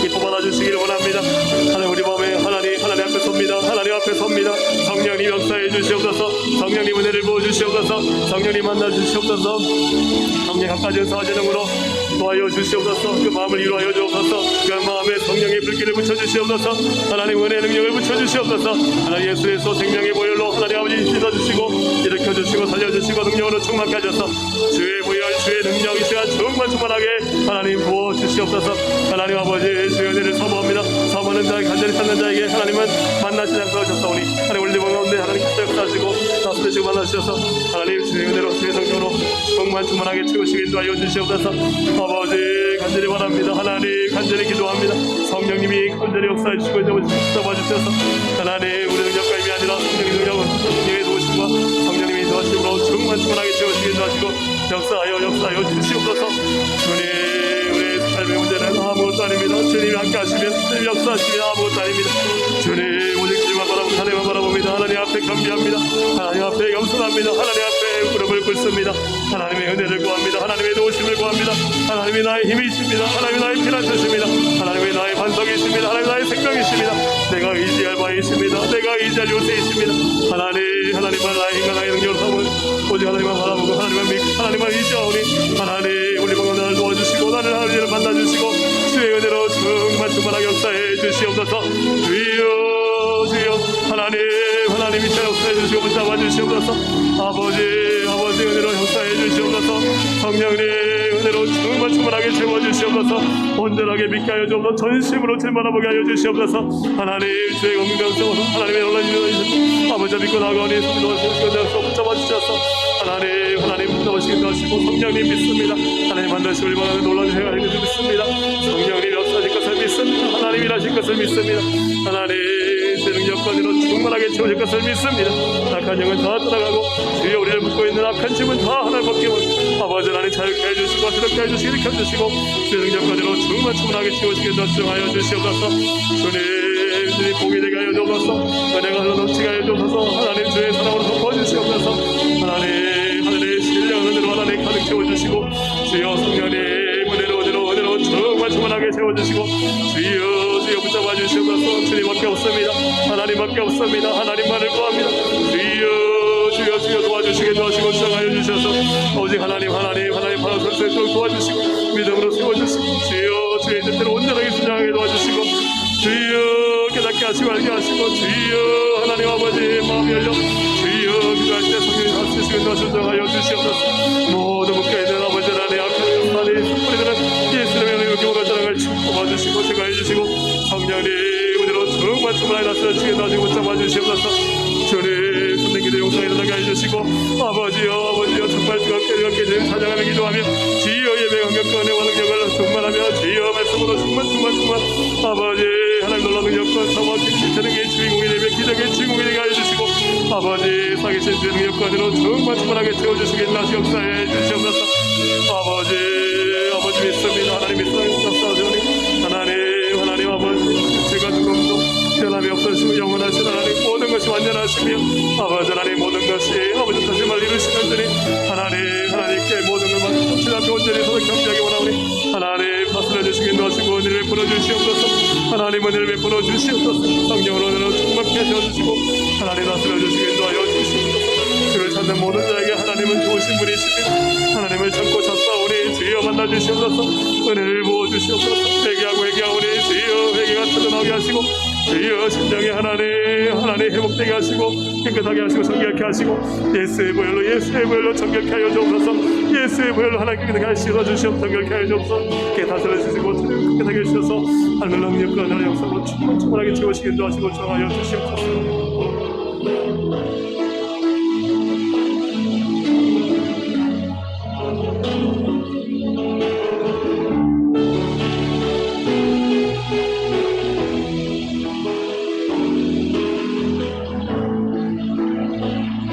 기뻐 받아주시기를 원합니다. 하나님 우리 마음에 하나님 앞에 섭니다. 하나님 앞에 섭니다. 성령님 역사해 주시옵소서. 성령님 은혜를 부어주시옵소서. 성령님 만나 주시옵소서. 성령 각가지 은사와재능으로 도와여 주시옵소서. 그 마음을 이루하여 주옵소서. 그 마음에 성령의 불길을 붙여주시옵소서. 하나님 은혜의 능력을 붙여주시옵소서. 하나님 예수의 생명의 보혈로 하나님 아버지 씻어주시고 일으켜주시고 살려주시고 능력으로 충만케 하셔서 주의 보혈 주의 능력 이 시간 정말 충만하게 하나님 부어주시옵소서. 하나님 아버지 주의 은혜를 사모합니다. 사모하는 자 간절히 찾는 자에게 하나님은 만나시지 않고 하셨사오니 하나님 우리 방 가운데 하나님께서 역사하시고 나서주시고 만나주셔서 하나님 주의 은혜로 주의 성령으로 정말 충만하게 채우시기 인도하여 주시옵소서. 아버지 간절히 바랍니다. 하나님 간절히 기도합니다. 성령님이 간절히 역사해 주시고 잡아주셔서 하나님 우리 능력과 힘이 아니라 성령의 능력은 성령의 도우심과 성령님의 인도하심으로 정말 충만하게 채우시기 인도하시고 역사하여 주시옵소서. 주님 우리의 삶의 문제는 아무것도 아닙니다. 주님이 함께 하시면 주님 역사하시면 아무것도 아닙니다. 주님 오직 주님만 바라보고 하나님만 바라봅니다. 하나님 앞에 겸비합니다. 하나님 앞에 겸손합니다. 하나님 앞에 무릎을 꿇습니다. 하나님의 은혜를 구합니다. 하나님의 도우심을 구합니다. 하나님이 나의 힘이십니다. 하나님이 나의 피난처십니다. 하나님이 나의 반석이십니다. 하나님이 나의 생명이십니다. 내가 의지할 바이십니다. 내가 의지할 요새이십니다. 하나님만 나의 힘과 나의 능력을 삼은 오직 하나님만 바라보고 하나님만 믿고 하나님만 의지하오니 하나님 우리 방금 나를 도와주시고 나를 하나님을 만나주시고 주의 은혜로 주시고 붙잡아 주시옵소서. 아버지 은혜로 역사해 주시옵소서. 성령님 은혜로 정말 충만하게 채워 주시옵소서. 온전하게 믿게 하여 주옵소서. 전심으로 질문하보게 하여 주시옵소서. 하나님 주의 공명성 하나님의 놀라신 아버지 믿고 나가오니 성도하시고 붙잡아 주셔서 하나님 붙잡으시게 하시고 성령님 믿습니다. 하나님 반드시 우리 바라는 놀라신 행하는 것을 믿습니다. 성령님 역사하실 것을 믿습니다. 하나님 일하실 것을 믿습니다. 하나님 제 능력까지로 충만하게 채우실 것을 믿습니다. 악한 영은 다 떠나가고 주여 우리를 묶고 있는 악한 짐은 다 하나님 벗기고 아버지 하나님 자유케 해주시고 새롭게 해주시고 일으켜주시고 제 능력까지로 충만하게 채우시게 작정하여 주시옵소서. 주님 복이 되게 하여 주옵소서. 은혜가 흘러 넘치게 하여 주옵소서. 하나님 주의 사랑으로 덮어주시옵소서. 하나님 하늘의 신령한 은혜로 하나님 가득 채워주시고 주여 성령님 은혜로 정말 충만하게 채워주시고 주여 붙잡아 주시옵소서. 주님밖에 없습니다. 하나님밖에 없습니다. 하나님만을 구합니다. 주여 도와주시게 도와주시고 주장하여 주셔서 오직 하나님 바로 설수에 도와주시고 믿음으로 세워주시고 주의 뜻대로 온전하게 수장하게 도와주시고 주여 깨닫게 하시고 알게 하시고 주여 하나님 아버지 마음이 열려 주여 기도할 때 성령이 다스리시고 도와주시고 주시옵소서. 모든 묶여있는 아버지 하나님 악한 하나님 뿌리들은 예수님의 이름으로 교회를 자랑을 도와주시고 제가 해주시고 성령님 은혜로 정말 충만하게 다스려주시게 도와주시고 잡아주시옵소서. 주님 선생기도 용서에 일어나게 해주시고 아버지여 정말 뜨겁게 주님 찬양하며 기도하며 주여 예배 감격과 은혜와 능력을 충만하며 주여 말씀으로 충만 아버지 하나님 놀라운 능력과 사모하신 지체능의 주인공이 되며 기적의 주인공이 되게 해주시고 아버지 사기신 주의 능력과 은혜로 정말 충만하게 채워주시게 다시 역사해 주시옵소서. 아버지 믿습니다. 하나님 믿습니다. 하나님 아버지 제가 조금도 변함이 없으시고 영원하신 하나님 모든 것이 완전하시며 아버지 하나님 모든 것이 아버지 다짐을 이루시는 주님 하나님께 모든 것만 지난 온전히 서로 경배하기 원하오니 하나님 다스려 주시기 도와주시고 은혜를 베풀어 주시옵소서. 하나님 은혜를 베풀어 주시옵소서. 성령으로 은혜로 충만케 하셔주시고 하나님 다스려 주시기 도하여 주시옵소서. 주를 찾는 모든 자에게 하나님은 좋으신 분이십니다. 하나님을 참고 찾사오니 주여 만나 주시옵소서. 은혜를 부어 주시옵소서. 회개하오니 주여 회개가 터져나오게 하시고 주여 심장에 하나님 회복되게 하시고 깨끗하게 하시고 정결케 하시고 예수의 보혈로 정결케 하여 주옵소서. 예수의 보혈로 하나님 깨끗하게 하시고 주시옵소서. 정결케 하여 주옵소서. 깨닫게 주시고 깨끗하게 해주셔서 하늘 능력과 하늘 역사로 충만하게 채우시기도 하시고 정하여 주시옵소서.